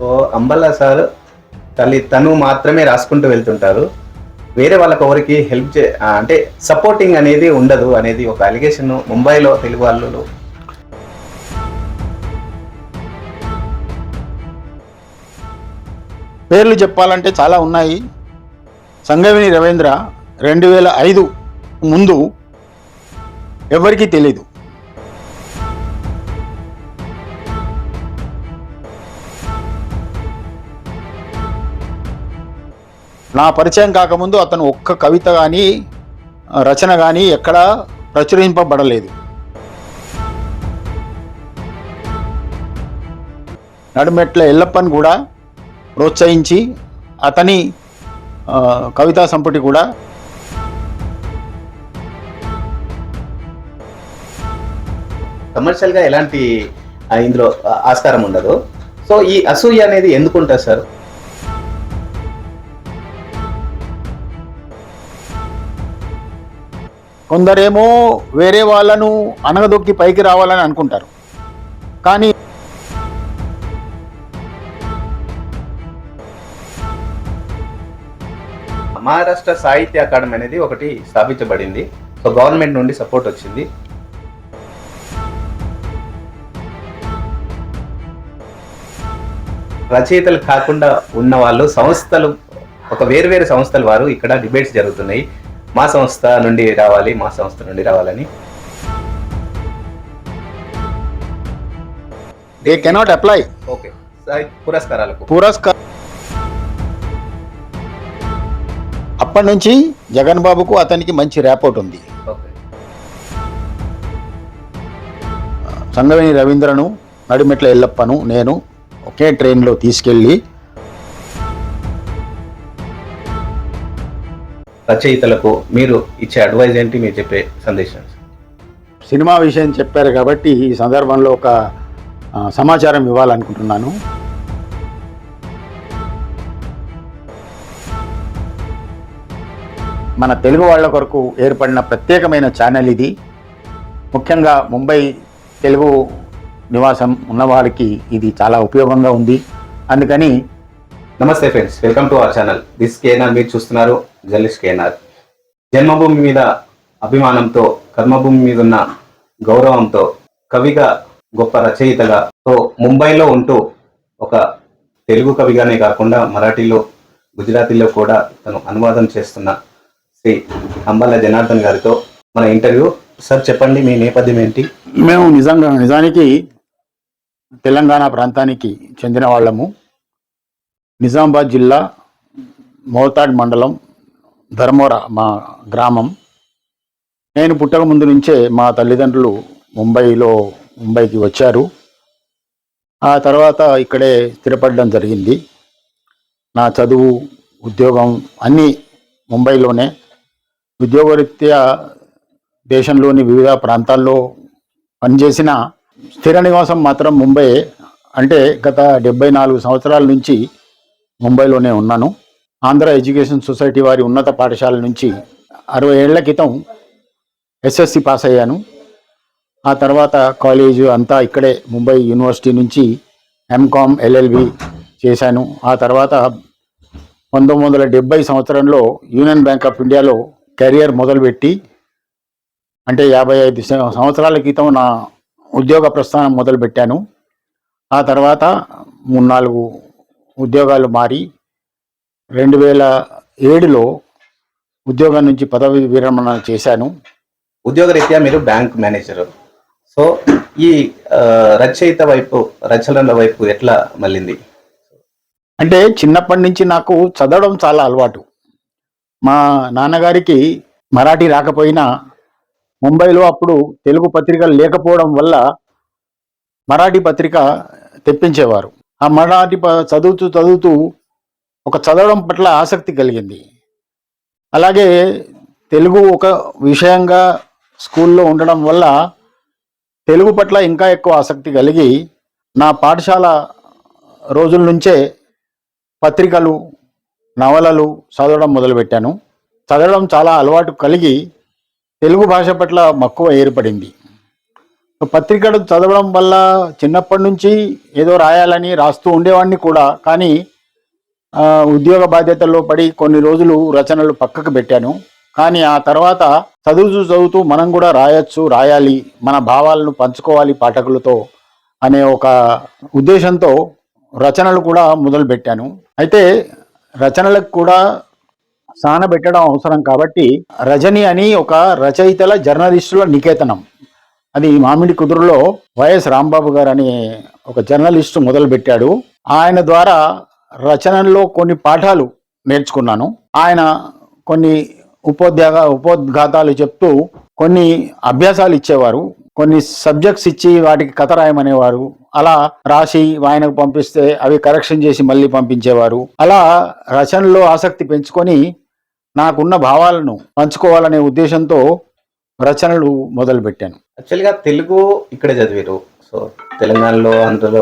So అంబల్లా sir తను మాత్రమే రాసుకుంటూ వెళ్తుంటారు. వేరే వాళ్ళకి ఎవరికి హెల్ప్ అంటే సపోర్టింగ్ అనేది ఉండదు అనేది ఒక అలిగేషన్ ముంబైలో తెలుగు వాళ్ళు. పేర్లు చెప్పాలంటే చాలా ఉన్నాయి. సంగవిని రవీంద్ర 2005 ముందు ఎవరికీ తెలీదు. నా పరిచయం కాకముందు అతను ఒక్క కవిత కానీ రచన కానీ ఎక్కడా ప్రచురింపబడలేదు. నడిమెట్ల ఎల్లప్పని కూడా ప్రోత్సహించి అతని కవితా సంపుటి కూడా కమర్షియల్గా ఎలాంటి ఇందులో ఆస్కారం ఉండదు. సో ఈ అసూయ అనేది ఎందుకు ఉంటుంది సార్? కొందరేమో వేరే వాళ్ళను అనగదొక్కి పైకి రావాలని అనుకుంటారు. కానీ మహారాష్ట్ర సాహిత్య అకాడమీ అనేది ఒకటి స్థాపించబడింది. సో గవర్నమెంట్ నుండి సపోర్ట్ వచ్చింది. రచయితలు కాకుండా ఉన్న వాళ్ళు సంస్థలు, ఒక వేరు సంస్థల వారు ఇక్కడ డిబేట్స్ జరుగుతున్నాయి. మా సంస్థ నుండి రావాలి, మా సంస్థ నుండి రావాలని. They cannot apply. ఓకే, పురస్కారాలకు అప్పటి నుంచి జగన్ బాబుకు అతనికి మంచి ర్యాపోర్ట్ ఉంది. సంగవేణి రవీంద్రను, నడిమెట్ల ఎల్లప్పను నేను ఒకే ట్రైన్లో తీసుకెళ్ళి రచయితలకు మీరు ఇచ్చే అడ్వైజ్ ఏంటి, మీరు చెప్పే సందేశం? సినిమా విషయం చెప్పారు కాబట్టి ఈ సందర్భంలో ఒక సమాచారం ఇవ్వాలనుకుంటున్నాను. మన తెలుగు వాళ్ళ కొరకు ఏర్పడిన ప్రత్యేకమైన ఛానల్ ఇది. ముఖ్యంగా ముంబై తెలుగు నివాసం ఉన్నవారికి ఇది చాలా ఉపయోగంగా ఉంది. అందుకని నమస్తే friends, welcome to our channel. This KNR. మీరు చూస్తున్నారు జర్నలిస్ట్ కేఎన్ఆర్. జన్మభూమి మీద అభిమానంతో, కర్మభూమి మీద ఉన్న గౌరవంతో, కవిగా, గొప్ప రచయితగా, సో ముంబైలో ఉంటూ ఒక తెలుగు కవిగానే కాకుండా మరాఠీలో, గుజరాతీలో కూడా తను అనువాదం చేస్తున్న శ్రీ అంబల్ల జనార్దన్ గారితో మన ఇంటర్వ్యూ. సార్ చెప్పండి, మీ నేపథ్యం ఏంటి? మేము నిజానికి తెలంగాణ ప్రాంతానికి చెందిన వాళ్ళము. నిజామాబాద్ జిల్లా మోతాడ్ మండలం ధర్మోరా మా గ్రామం. నేను పుట్టక ముందు నుంచే మా తల్లిదండ్రులు ముంబైకి వచ్చారు. ఆ తర్వాత ఇక్కడే స్థిరపడడం జరిగింది. నా చదువు, ఉద్యోగం అన్నీ ముంబైలోనే. ఉద్యోగరీత్యా దేశంలోని వివిధ ప్రాంతాల్లో పనిచేసిన స్థిర నివాసం మాత్రం ముంబై. అంటే గత 74 సంవత్సరాల నుంచి ముంబైలోనే ఉన్నాను. ఆంధ్ర ఎడ్యుకేషన్ సొసైటీ వారి ఉన్నత పాఠశాల నుంచి 60 ఏళ్ల క్రితం ఎస్ఎస్సి పాస్ అయ్యాను. ఆ తర్వాత కాలేజ్ అంతా ఇక్కడే ముంబై యూనివర్సిటీ నుంచి ఎంకామ్, ఎల్ఎల్బి చేశాను. ఆ తర్వాత 1970 సంవత్సరంలో యూనియన్ బ్యాంక్ ఆఫ్ ఇండియాలో కెరియర్ మొదలుపెట్టి, అంటే 55 సంవత్సరాల క్రితం నా ఉద్యోగ ప్రస్థానం మొదలుపెట్టాను. ఆ తర్వాత 3-4 ఉద్యోగాలు మారి 2007లో ఉద్యోగం నుంచి పదవి విరమణ చేశాను. ఉద్యోగరీత్యా మీరు బ్యాంక్ మేనేజర్. సో ఈ రచయిత వైపు, రచనల వైపు ఎట్లా మళ్ళింది? అంటే చిన్నప్పటి నుంచి నాకు చదవడం చాలా అలవాటు. మా నాన్నగారికి మరాఠీ రాకపోయినా ముంబైలో అప్పుడు తెలుగు పత్రికలు లేకపోవడం వల్ల మరాఠీ పత్రిక తెప్పించేవారు. ఆ మరాఠీ చదువుతూ ఒక చదవడం పట్ల ఆసక్తి కలిగింది. అలాగే తెలుగు ఒక విషయంగా స్కూల్లో ఉండడం వల్ల తెలుగు పట్ల ఇంకా ఎక్కువ ఆసక్తి కలిగి నా పాఠశాల రోజుల నుంచే పత్రికలు, నవలలు చదవడం మొదలుపెట్టాను. చదవడం చాలా అలవాటు కలిగి తెలుగు భాష పట్ల మక్కువ ఏర్పడింది. పత్రికలు చదవడం వల్ల చిన్నప్పటి నుంచి ఏదో రాయాలని రాస్తూ ఉండేవాడిని కూడా. కానీ ఉద్యోగ బాధ్యతల్లో పడి కొన్ని రోజులు రచనలు పక్కకు పెట్టాను. కానీ ఆ తర్వాత చదువుతూ మనం కూడా రాయాలి, మన భావాలను పంచుకోవాలి పాఠకులతో అనే ఒక ఉద్దేశంతో రచనలు కూడా మొదలుపెట్టాను. అయితే రచనలకు కూడా సానబెట్టడం అవసరం కాబట్టి రజని అని ఒక రచయితల జర్నలిస్టుల నికేతనం, అది మామిడి కుదురులో వైఎస్ రాంబాబు గారు అనే ఒక జర్నలిస్టు మొదలుపెట్టాడు. ఆయన ద్వారా రచనల్లో కొన్ని పాఠాలు నేర్చుకున్నాను. ఆయన కొన్ని ఉపోద్ఘాతాలు చెప్తూ కొన్ని అభ్యాసాలు ఇచ్చేవారు, కొన్ని సబ్జెక్ట్స్ ఇచ్చి వాటికి కథ రాయమనేవారు. అలా రాసి ఆయనకు పంపిస్తే అవి కరెక్షన్ చేసి మళ్ళీ పంపించేవారు. అలా రచనలో ఆసక్తి పెంచుకొని నాకున్న భావాలను పంచుకోవాలనే ఉద్దేశంతో రచనలు మొదలుపెట్టాను. యాక్చువల్గా తెలుగు ఇక్కడే చదివారు, సో తెలంగాణలో అందులో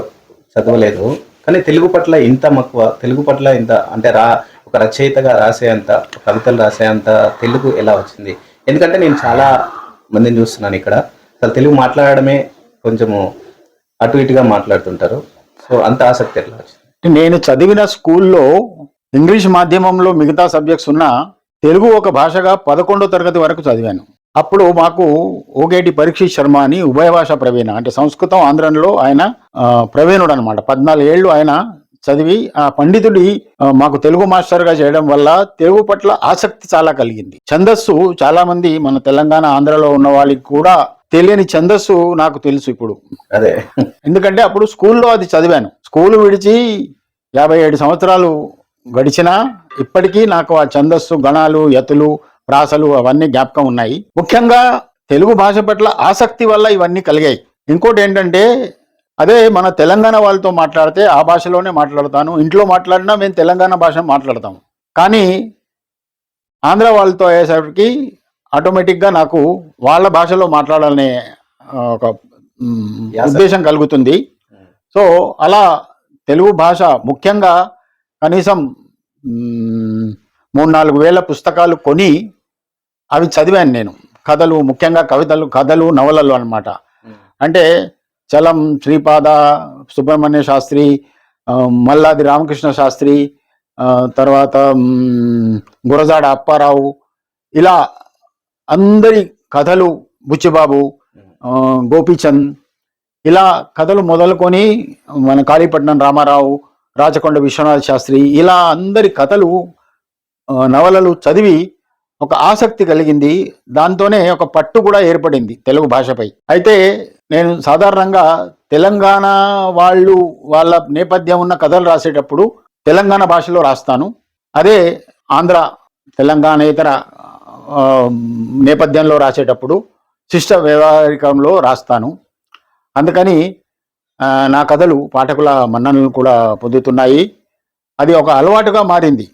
చదవలేదు. కానీ తెలుగు పట్ల ఇంత మక్కువ, తెలుగు పట్ల ఇంత అంటే ఒక రచయితగా రాసేంత, కవితలు రాసేంత తెలుగు ఎలా వచ్చింది? ఎందుకంటే నేను చాలా మందిని చూస్తున్నాను ఇక్కడ, అసలు తెలుగు మాట్లాడడమే కొంచెము అటు ఇటుగా మాట్లాడుతుంటారు. సో అంత ఆసక్తి ఎట్లా వచ్చింది? నేను చదివిన స్కూల్లో ఇంగ్లీష్ మాధ్యమంలో మిగతా సబ్జెక్ట్స్ ఉన్నా తెలుగు ఒక భాషగా 11వ తరగతి వరకు చదివాను. అప్పుడు మాకు ఓగేటి పరీక్షిత్ శర్మ అని ఉభయ భాష ప్రవీణ, అంటే సంస్కృతం ఆంధ్రంలో ఆయన ప్రవీణుడు అనమాట. 14 ఏళ్ళు ఆయన చదివి ఆ పండితుడి మాకు తెలుగు మాస్టర్గా చేయడం వల్ల తెలుగు పట్ల ఆసక్తి చాలా కలిగింది. ఛందస్సు చాలా మంది మన తెలంగాణ ఆంధ్రలో ఉన్న వాళ్ళకి కూడా తెలియని ఛందస్సు నాకు తెలుసు ఇప్పుడు. అదే, ఎందుకంటే అప్పుడు స్కూల్లో అది చదివాను. స్కూలు విడిచి 57 సంవత్సరాలు గడిచినా ఇప్పటికీ నాకు ఆ ఛందస్సు, గణాలు, యతులు, ప్రాసలు అవన్నీ జ్ఞాపకం ఉన్నాయి. ముఖ్యంగా తెలుగు భాష పట్ల ఆసక్తి వల్ల ఇవన్నీ కలిగాయి. ఇంకోటి ఏంటంటే, అదే మన తెలంగాణ వాళ్ళతో మాట్లాడితే ఆ భాషలోనే మాట్లాడతాను, ఇంట్లో మాట్లాడినా మేము తెలంగాణ భాష మాట్లాడతాము. కానీ ఆంధ్ర వాళ్ళతో అయ్యేసరికి ఆటోమేటిక్గా నాకు వాళ్ళ భాషలో మాట్లాడాలనే ఒక ఉద్దేశం కలుగుతుంది. సో అలా తెలుగు భాష ముఖ్యంగా కనీసం 3-4 వేల పుస్తకాలు కొని అవి చదివాను నేను. కథలు, ముఖ్యంగా కథలు, నవలలు అన్నమాట. అంటే చలం శ్రీపాద సుబ్రహ్మణ్య శాస్త్రి, మల్లాది రామకృష్ణ శాస్త్రి, తర్వాత గురజాడ అప్పారావు, ఇలా అందరి కథలు, బుచ్చిబాబు, గోపీచంద్, ఇలా కథలు మొదలుకొని మన కాళీపట్నం రామారావు, రాచకొండ విశ్వనాథ శాస్త్రి, ఇలా అందరి కథలు, నవలలు చదివి ఒక ఆసక్తి కలిగింది. దాంతోనే ఒక పట్టు కూడా ఏర్పడింది తెలుగు భాషపై. అయితే నేను సాధారణంగా తెలంగాణ వాళ్ళ నేపథ్యం ఉన్న కథలు రాసేటప్పుడు తెలంగాణ భాషలో రాస్తాను. అదే ఆంధ్ర తెలంగాణేతర నేపథ్యంలో రాసేటప్పుడు శిష్ట వ్యవహారికంలో రాస్తాను. అందుకని నా కథలు పాఠకుల మన్ననలు కూడా పొందుతున్నాయి. అది ఒక అలవాటుగా మారింది.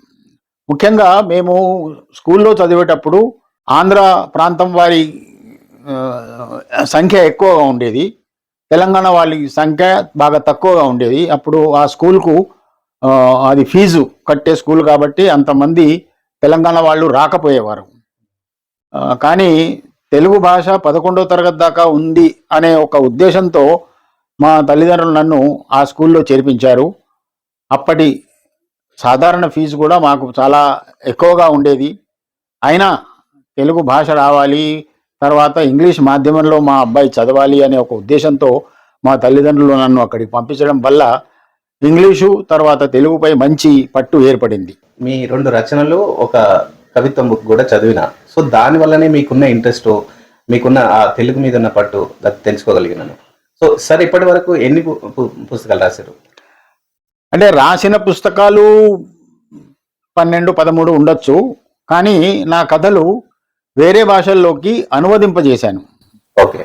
ముఖ్యంగా మేము స్కూల్లో చదివేటప్పుడు ఆంధ్ర ప్రాంతం వారి సంఖ్య ఎక్కువగా ఉండేది, తెలంగాణ వాళ్ళ సంఖ్య బాగా తక్కువగా ఉండేది. అప్పుడు ఆ స్కూల్కు అది ఫీజు కట్టే స్కూల్ కాబట్టి అంతమంది తెలంగాణ వాళ్ళు రాకపోయేవారు. కానీ తెలుగు భాష 11వ తరగతి దాకా ఉంది అనే ఒక ఉద్దేశంతో మా తల్లిదండ్రులు నన్ను ఆ స్కూల్లో చేర్పించారు. అప్పటి సాధారణ ఫీజు కూడా మాకు చాలా ఎక్కువగా ఉండేది. అయినా తెలుగు భాష రావాలి, తర్వాత ఇంగ్లీష్ మాధ్యమంలో మా అబ్బాయి చదవాలి అనే ఒక ఉద్దేశంతో మా తల్లిదండ్రులు నన్ను అక్కడికి పంపించడం వల్ల ఇంగ్లీషు తర్వాత తెలుగుపై మంచి పట్టు ఏర్పడింది. మీ 2 రచనలు, ఒక కవిత్వం బుక్ కూడా చదివిన. సో దానివల్లనే మీకున్న ఇంట్రెస్ట్, మీకున్న ఆ తెలుగు మీద ఉన్న పట్టు తెలుసుకోగలిగినాను. సో సార్, ఇప్పటి వరకు ఎన్ని పుస్తకాలు రాశారు? అంటే రాసిన పుస్తకాలు 12-13 ఉండొచ్చు. కానీ నా కథలు వేరే భాషల్లోకి అనువదింపజేశాను. ఓకే.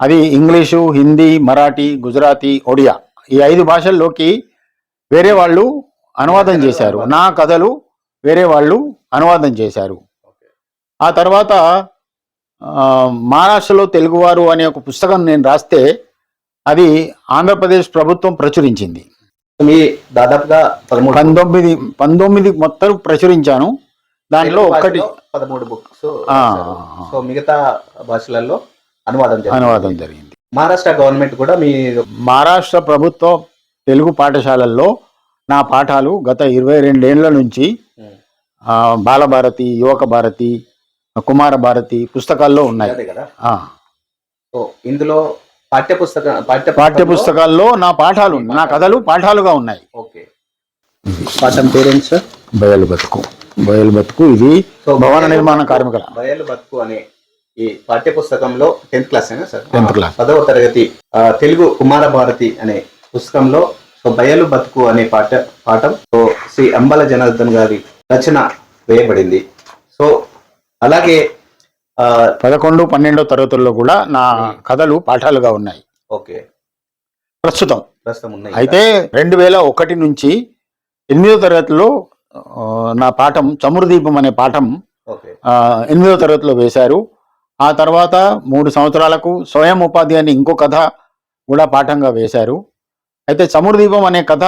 అది ఇంగ్లీషు, హిందీ, మరాఠీ, గుజరాతీ, ఒడియా, ఈ 5 భాషల్లోకి వేరే వాళ్ళు అనువాదం చేశారు. నా కథలు వేరే వాళ్ళు అనువాదం చేశారు. ఆ తర్వాత మహారాష్ట్రలో తెలుగువారు అనే ఒక పుస్తకం నేను రాస్తే అది ఆంధ్రప్రదేశ్ ప్రభుత్వం ప్రచురించింది. మీ దాదాపుగా 19 మొత్తం ప్రచురించాను. దానిలో 13 బుక్స్. సో మిగతా భాషలలో అనువాదం జరిగింది. మహారాష్ట్ర గవర్నమెంట్ కూడా మీ మహారాష్ట్ర ప్రభుత్వ తెలుగు పాఠశాలల్లో నా పాఠాలు గత 22 ఏళ్ల నుంచి బాలభారతి, యువక భారతి, కుమార భారతి పుస్తకాల్లో ఉన్నాయి. అదే కదా. ఆ, సో ఇందులో పాఠ్య పాఠ్యపుస్తకాల్లో నా పాఠాలు, నా కథలు పాఠాలుగా ఉన్నాయి. ఓకే. పాఠం పేరెంట్స్ బయలు బతుకు ఇది సో భవన నిర్మాణ కార్మికుల బయలు బతుకు అనే ఈ పాఠ్య పుస్తకంలో 10th క్లాస్ అయినా సార్ 10th క్లాస్ 10వ తరగతి తెలుగు కుమార భారతి అనే పుస్తకంలో సో బయలు బతుకు అనే పాఠం సో శ్రీ అంబల జనార్దన్ గారి రచన వేయబడింది. సో అలాగే 11, 12 తరగతుల్లో కూడా నా కథలు పాఠాలుగా ఉన్నాయి. ఓకే. ప్రస్తుతం ఉన్నాయి. అయితే 2001 నుంచి 8వ తరగతిలో నా పాఠం చమురుదీపం అనే పాఠం ఓకే 8వ తరగతిలో వేశారు. ఆ తర్వాత 3 సంవత్సరాలకు స్వయం ఉపాధి అని ఇంకో కథ కూడా పాఠంగా వేశారు. అయితే చమురుదీపం అనే కథ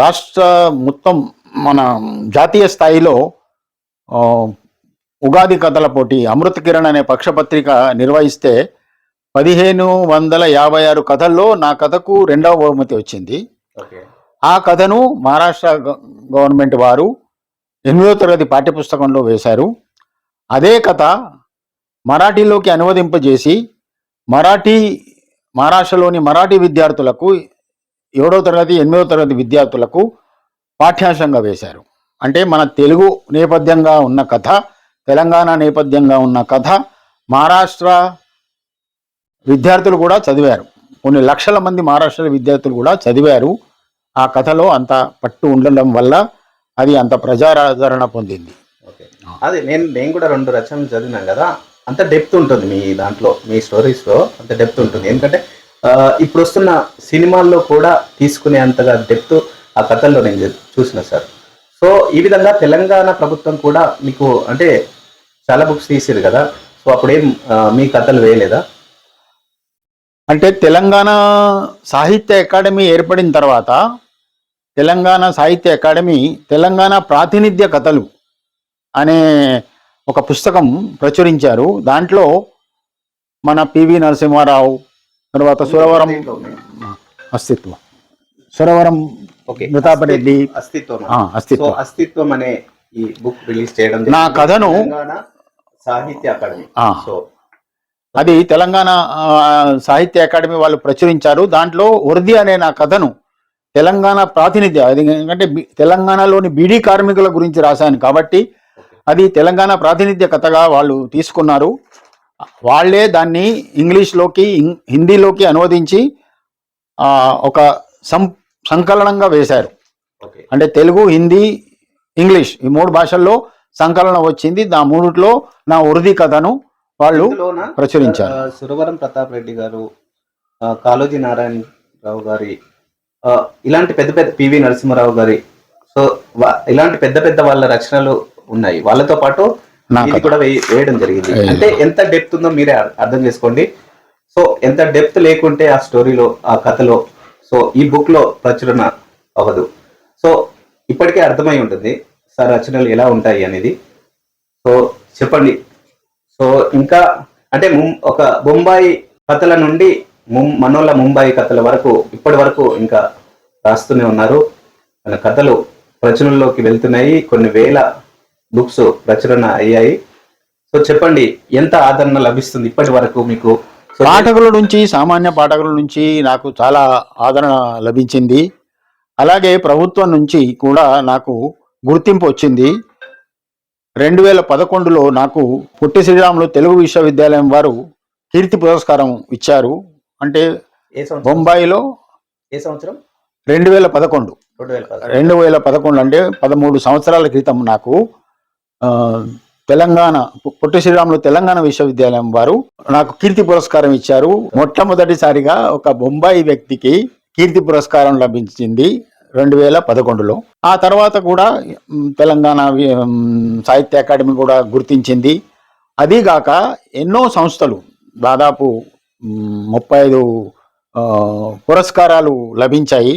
రాష్ట్ర మొత్తం మన జాతీయ స్థాయిలో ఉగాది కథల పోటీ అమృత కిరణ్ అనే పక్షపత్రిక నిర్వహిస్తే 1556 కథల్లో నా కథకు 2వ బహుమతి వచ్చింది. ఓకే. ఆ కథను మహారాష్ట్ర గవర్నమెంట్ వారు 8వ తరగతి పాఠ్యపుస్తకంలో వేశారు. అదే కథ మరాఠీలోకి అనువదింపజేసి మహారాష్ట్రలోని మరాఠీ విద్యార్థులకు 7వ తరగతి 8వ తరగతి విద్యార్థులకు పాఠ్యాంశంగా వేశారు. అంటే మన తెలుగు నేపథ్యంగా ఉన్న కథ, తెలంగాణ నేపథ్యంగా ఉన్న కథ మహారాష్ట్ర విద్యార్థులు కూడా చదివారు. కొన్ని లక్షల మంది మహారాష్ట్ర విద్యార్థులు కూడా చదివారు. ఆ కథలో అంత పట్టు ఉండడం వల్ల అది అంత ప్రజాదరణ పొందింది. ఓకే. అదే నేను కూడా 2 రచనలు చదివినాను కదా, అంత డెప్త్ ఉంటుంది మీ దాంట్లో, మీ స్టోరీస్లో అంత డెప్త్ ఉంటుంది. ఎందుకంటే ఇప్పుడు వస్తున్న సినిమాల్లో కూడా తీసుకునే అంతగా డెప్త్ ఆ కథల్లో నేను చూసిన సార్. సో ఈ విధంగా తెలంగాణ ప్రభుత్వం కూడా మీకు అంటే చాలా బుక్స్ తీసారు కదా, సో అప్పుడేం మీ కథలు వేయలేదా? అంటే తెలంగాణ సాహిత్య అకాడమీ ఏర్పడిన తర్వాత తెలంగాణ సాహిత్య అకాడమీ తెలంగాణ ప్రాతినిధ్య కథలు అనే ఒక పుస్తకం ప్రచురించారు. దాంట్లో మన పివి నరసింహారావు, తర్వాత సురవరం అస్తిత్వం, సురవరం ప్రతాపరెడ్డి అస్తిత్వం అనే ఈ బుక్ రిలీజ్ చేయడం నా కథను తెలంగాణ సాహిత్య అకాడమీ. సో అది తెలంగాణ సాహిత్య అకాడమీ వాళ్ళు ప్రచురించారు. దాంట్లో వరది అనే నా కథను తెలంగాణ ప్రాతినిధ్య, అది ఎందుకంటే తెలంగాణలోని బీడీ కార్మికుల గురించి రాశాను కాబట్టి అది తెలంగాణ ప్రాతినిధ్య కథగా వాళ్ళు తీసుకున్నారు. వాళ్ళే దాన్ని ఇంగ్లీష్లోకి హిందీలోకి అనువదించి ఒక సంకలనంగా వేశారు. అంటే తెలుగు, హిందీ, ఇంగ్లీష్ ఈ 3 భాషల్లో సంకలనం వచ్చింది. దా 3లో నా ఉర్దీ కథను వాళ్ళు ప్రచురించారు. సురవరం ప్రతాప్ రెడ్డి గారు, కాళోజీ నారాయణరావు గారి, ఇలాంటి పెద్ద పెద్ద పివి నరసింహారావు గారి, సో ఇలాంటి పెద్ద పెద్ద వాళ్ళ రచనలు ఉన్నాయి. వాళ్ళతో పాటు ఇది కూడా వేయడం జరిగింది. అంటే ఎంత డెప్త్ ఉందో మీరే అర్థం చేసుకోండి. సో ఎంత డెప్త్ లేకుంటే ఆ స్టోరీలో, ఆ కథలో, సో ఈ బుక్ లో ప్రచురణ అవ్వదు. సో ఇప్పటికే అర్థమై ఉంటుంది సార్ రచనలు ఎలా ఉంటాయి అనేది. సో చెప్పండి. సో ఇంకా అంటే ఒక బొంబాయి కథల నుండి మనోళ్ళ ముంబాయి కథల వరకు ఇప్పటి వరకు ఇంకా రాస్తూనే ఉన్నారు. మన కథలు ప్రచురణలోకి వెళ్తున్నాయి. కొన్ని వేల బుక్స్ ప్రచురణ అయ్యాయి. సో చెప్పండి, ఎంత ఆదరణ లభిస్తుంది ఇప్పటి వరకు మీకు? పాఠకుల నుంచి, సామాన్య పాఠకుల నుంచి నాకు చాలా ఆదరణ లభించింది. అలాగే ప్రభుత్వం నుంచి కూడా నాకు గుర్తింపు వచ్చింది. 2011లో నాకు పొట్టి శ్రీరాములు తెలుగు విశ్వవిద్యాలయం వారు కీర్తి పురస్కారం ఇచ్చారు. అంటే బొంబాయిలో 2011 అంటే 13 సంవత్సరాల క్రితం నాకు తెలంగాణ పొట్టి శ్రీరాములు తెలంగాణ విశ్వవిద్యాలయం వారు నాకు కీర్తి పురస్కారం ఇచ్చారు. మొట్టమొదటిసారిగా ఒక బొంబాయి వ్యక్తికి కీర్తి పురస్కారం లభించింది 2011లో. ఆ తర్వాత కూడా తెలంగాణ సాహిత్య అకాడమీ కూడా గుర్తించింది. అదీగాక ఎన్నో సంస్థలు, దాదాపు 35 పురస్కారాలు లభించాయి.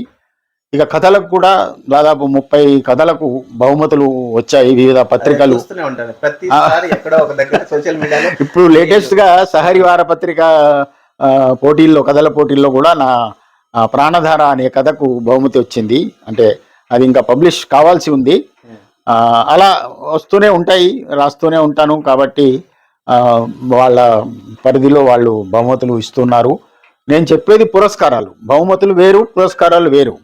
ఇక కథలకు కూడా దాదాపు 30 కథలకు బహుమతులు వచ్చాయి వివిధ పత్రికలు. చూస్తూనే ఉంటాను ప్రతిసారి ఎక్కడో ఒక దగ్గర సోషల్ మీడియాలో. ఇప్పుడు లేటెస్ట్ గా సహరి వార పత్రిక పోటీల్లో, కథల పోటీల్లో కూడా నా ప్రాణధార అనే కథకు బహుమతి వచ్చింది. అంటే అది ఇంకా పబ్లిష్ కావాల్సి ఉంది. అలా వస్తూనే ఉంటాయి, రాస్తూనే ఉంటాను. కాబట్టి వాళ్ళ పరిధిలో వాళ్ళు బహుమతులు ఇస్తున్నారు. నేను చెప్పేది పురస్కారాలు, బహుమతులు వేరు, పురస్కారాలు వేరు.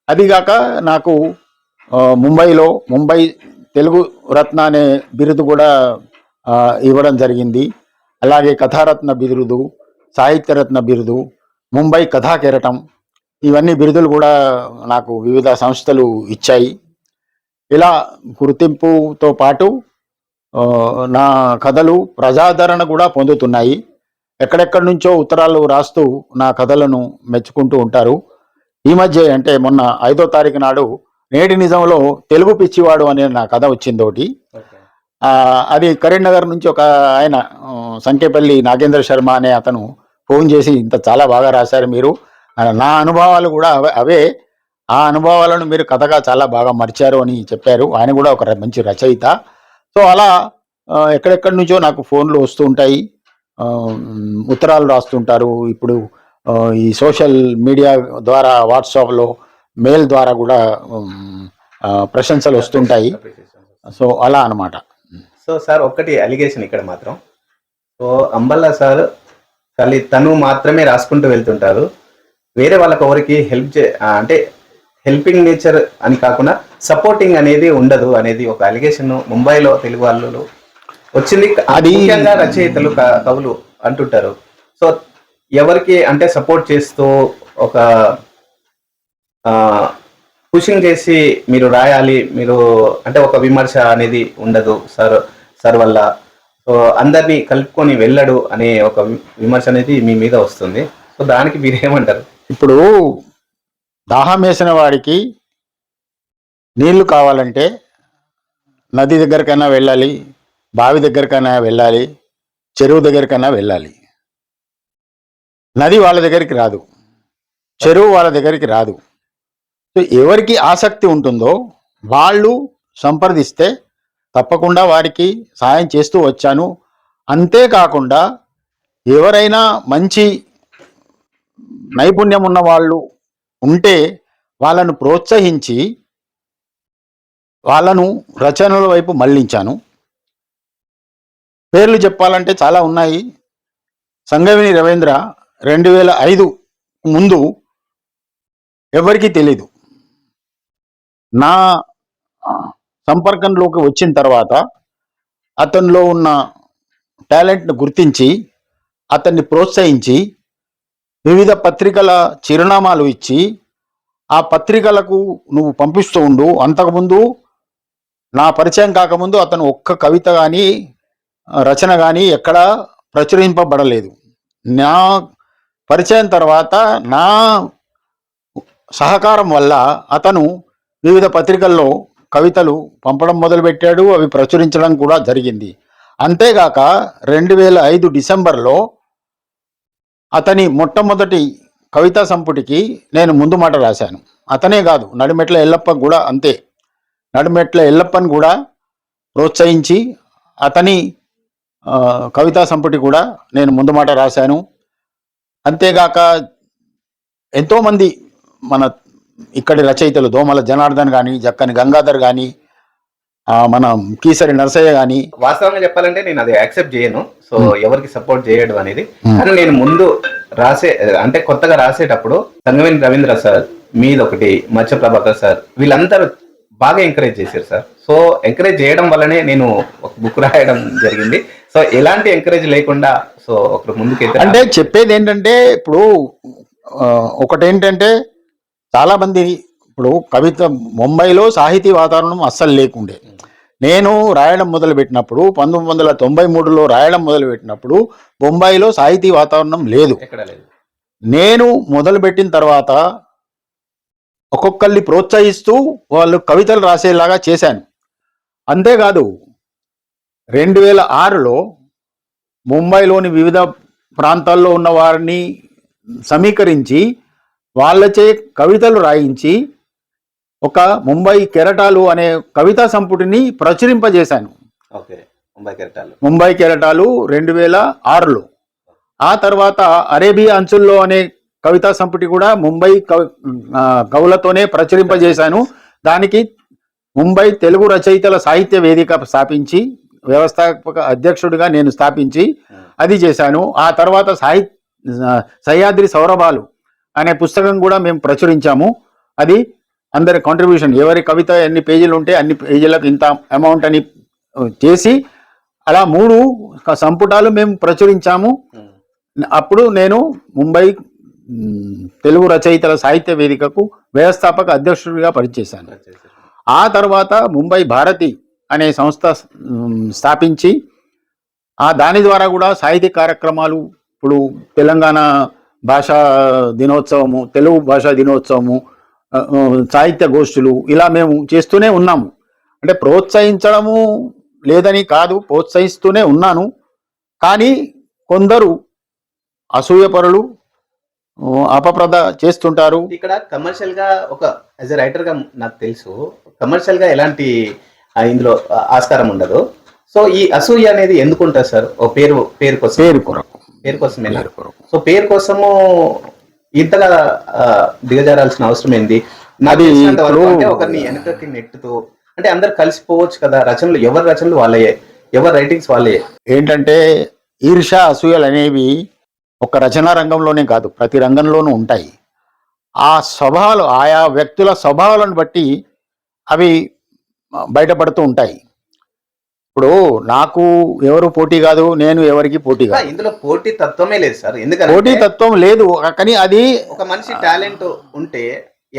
అదిగాక నాకు ముంబైలో ముంబై తెలుగు రత్న అనే బిరుదు కూడా ఇవ్వడం జరిగింది. అలాగే కథారత్న బిరుదు, సాహిత్యరత్న బిరుదు, ముంబై కథా కెరటం, ఇవన్నీ బిరుదులు కూడా నాకు వివిధ సంస్థలు ఇచ్చాయి. ఇలా గుర్తింపుతో పాటు నా కథలు ప్రజాదరణ కూడా పొందుతున్నాయి. ఎక్కడెక్కడి నుంచో ఉత్తరాలు రాస్తూ నా కథలను మెచ్చుకుంటూ ఉంటారు. ఈ మధ్య అంటే మొన్న 5వ తారీఖు నాడు నేటి నిజంలో తెలుగు పిచ్చివాడు అనే నా కథ వచ్చింది ఒకటి. అది కరీంనగర్ నుంచి ఒక ఆయన సంకేపల్లి నాగేంద్ర శర్మ అనే అతను ఫోన్ చేసి, ఇంత చాలా బాగా రాశారు మీరు, నా అనుభవాలు కూడా అవే, ఆ అనుభవాలను మీరు కథగా చాలా బాగా మర్చారు అని చెప్పారు. ఆయన కూడా ఒక మంచి రచయిత. సో అలా ఎక్కడెక్కడి నుంచో నాకు ఫోన్లు వస్తూ ఉంటాయి, ఉత్తరాలు రాస్తుంటారు. ఇప్పుడు ఈ సోషల్ మీడియా ద్వారా, వాట్సాప్లో, మెయిల్ ద్వారా కూడా ప్రశంసలు వస్తుంటాయి. సో అలా అన్నమాట. సో సార్ ఒక్కటి అలిగేషన్ ఇక్కడ మాత్రం, సో అంబల్లా సార్ తను మాత్రమే రాసుకుంటూ వెళ్తుంటారు, వేరే వాళ్ళకి ఎవరికి అంటే హెల్పింగ్ నేచర్ అని కాకుండా సపోర్టింగ్ అనేది ఉండదు అనేది ఒక అలిగేషన్ ముంబైలో తెలుగు వాళ్ళు వచ్చింది. అది ముఖ్యంగా రచయితలు, కవులు అంటుంటారు. సో ఎవరికి అంటే సపోర్ట్ చేస్తూ ఒక పుషింగ్ చేసి మీరు రాయాలి, మీరు అంటే ఒక విమర్శ అనేది ఉండదు సార్ వల్ల, సో అందరినీ కలుపుకొని వెళ్ళడు అనే ఒక విమర్శ అనేది మీ మీద వస్తుంది. సో దానికి మీరు ఏమంటారు? ఇప్పుడు దాహం వేసిన వాడికి నీళ్లు కావాలంటే నది దగ్గరకైనా వెళ్ళాలి, బావి దగ్గరకైనా వెళ్ళాలి, చెరువు దగ్గరకైనా వెళ్ళాలి. నది వాళ్ళ దగ్గరికి రాదు, చెరువు వాళ్ళ దగ్గరికి రాదు. సో ఎవరికి ఆసక్తి ఉంటుందో వాళ్ళు సంప్రదిస్తే తప్పకుండా వారికి సాయం చేస్తూ వచ్చాను. అంతేకాకుండా ఎవరైనా మంచి నైపుణ్యం ఉన్న వాళ్ళు ఉంటే వాళ్ళను ప్రోత్సహించి వాళ్ళను రచనల వైపు మళ్లించాను. పేర్లు చెప్పాలంటే చాలా ఉన్నాయి. సంగవిని రవీంద్ర 2005 ముందు ఎవరికీ తెలీదు. నా సంపర్కంలోకి వచ్చిన తర్వాత అతనిలో ఉన్న టాలెంట్ను గుర్తించి అతన్ని ప్రోత్సహించి వివిధ పత్రికల చిరునామాలు ఇచ్చి ఆ పత్రికలకు నువ్వు పంపిస్తూ ఉండు. అంతకుముందు నా పరిచయం కాకముందు అతను ఒక్క కవిత కానీ రచన కానీ ఎక్కడా ప్రచురింపబడలేదు. నా పరిచయం తర్వాత నా సహకారం వల్ల అతను వివిధ పత్రికల్లో కవితలు పంపడం మొదలుపెట్టాడు, అవి ప్రచురించడం కూడా జరిగింది. అంతేగాక 2005 డిసెంబర్లో అతని మొట్టమొదటి కవితా సంపుటికి నేను ముందు మాట రాశాను. అతనే కాదు, నడిమెట్ల ఎల్లప్ప కూడా అంతే. నడిమెట్ల ఎల్లప్పని కూడా ప్రోత్సహించి అతని కవితా సంపుటి కూడా నేను ముందు మాట రాశాను. అంతేగాక ఎంతోమంది మన ఇక్కడి రచయితలు, దోమల జనార్దన్ కానీ, జక్కని గంగాధర్ కానీ, మన కీసరి నరసయ్య కానీ. వాస్తవంగా చెప్పాలంటే నేను అది యాక్సెప్ట్ చేయను. సో ఎవరికి సపోర్ట్ చేయడం అనేది, కానీ నేను ముందు అంటే కొత్తగా రాసేటప్పుడు సంగవేని రవీంద్ర సార్, మీదొకటి మచ్చ ప్రభాకర్ సార్, వీళ్ళందరూ బాగా ఎంకరేజ్ చేశారు సార్. సో ఎంకరేజ్ చేయడం వల్లనే నేను ఒక బుక్ రాయడం జరిగింది. సో ఎలాంటి ఎంకరేజ్ లేకుండా సో ఒకరు ముందుకైతే అంటే చెప్పేది ఏంటంటే, ఇప్పుడు ఒకటేంటంటే చాలా మంది ఇప్పుడు కవిత ముంబైలో సాహితీ వాతావరణం అస్సలు లేకుండే. నేను రాయడం మొదలుపెట్టినప్పుడు 1993లో రాయడం మొదలుపెట్టినప్పుడు బొంబాయిలో సాహితీ వాతావరణం లేదు. నేను మొదలుపెట్టిన తర్వాత ఒక్కొక్కరిని ప్రోత్సహిస్తూ వాళ్ళు కవితలు రాసేలాగా చేశాను. అంతేకాదు 2006లో ముంబైలోని వివిధ ప్రాంతాల్లో ఉన్న వారిని సమీకరించి వాళ్ళచే కవితలు రాయించి ఒక ముంబై కెరటాలు అనే కవితా సంపుటిని ప్రచురింపజేశాను. ఓకే, ముంబై కెరటాలు. ముంబై కెరటాలు 2006లో. ఆ తర్వాత అరేబియా అంచుల్లో అనే కవితా సంపుటి కూడా ముంబై కవులతోనే ప్రచురింపజేశాను. దానికి ముంబై తెలుగు రచయితల సాహిత్య వేదిక స్థాపించి, వ్యవస్థాపక అధ్యక్షుడిగా నేను స్థాపించి అది చేశాను. ఆ తర్వాత సహ్యాద్రి సౌరభాలు అనే పుస్తకం కూడా మేము ప్రచురించాము. అది అందరి కాంట్రిబ్యూషన్, ఎవరి కవిత ఎన్ని పేజీలు ఉంటే అన్ని పేజీలకు ఇంత అమౌంట్ అని చేసి అలా 3 సంపుటాలు మేము ప్రచురించాము. అప్పుడు నేను ముంబై తెలుగు రచయితల సాహిత్య వేదికకు వ్యవస్థాపక అధ్యక్షుడిగా పనిచేశాను. ఆ తర్వాత ముంబై భారతి అనే సంస్థ స్థాపించి దాని ద్వారా కూడా సాహిత్య కార్యక్రమాలు, ఇప్పుడు తెలంగాణ భాషా దినోత్సవము, తెలుగు భాషా దినోత్సవము, సాహిత్య గోష్ఠులు ఇలా మేము చేస్తూనే ఉన్నాము. అంటే ప్రోత్సహించడము లేదని కాదు, ప్రోత్సహిస్తూనే ఉన్నాను. కానీ కొందరు అసూయపరులు అపప్రద చేస్తుంటారు. ఇక్కడ కమర్షియల్ గా ఒక యాజ్ ఎ రైటర్ గా నాకు తెలుసు, కమర్షియల్ గా ఎలాంటి ఇందులో ఆస్కారం ఉండదు. సో ఈ అసూయ అనేది ఎందుకు ఉంటుంది సార్? ఓ పేరు కోసం, పేరు కోసమే. సో పేరు కోసము ఇంతగా దిగజారాల్సిన అవసరం ఏంది? నాకు ఒకరిని వెనకకి నెట్టుతూ, అంటే అందరు కలిసిపోవచ్చు కదా. రచనలు ఎవరి రచనలు వాళ్ళయే, ఎవరి రైటింగ్స్ వాళ్ళే. ఏంటంటే ఈర్ష, అసూయలు అనేవి ఒక రచనా రంగంలోనే కాదు, ప్రతి రంగంలోనూ ఉంటాయి. ఆ స్వభావాలు, ఆయా వ్యక్తుల స్వభావాలను బట్టి అవి బయటపడుతూ ఉంటాయి. ఇప్పుడు నాకు ఎవరు పోటీ కాదు, నేను ఎవరికి పోటీ కాదు. ఇందులో పోటీ తత్వమే లేదు సార్. ఎందుకంటే పోటీ తత్వం లేదు, కానీ అది ఒక మనిషి టాలెంట్ ఉంటే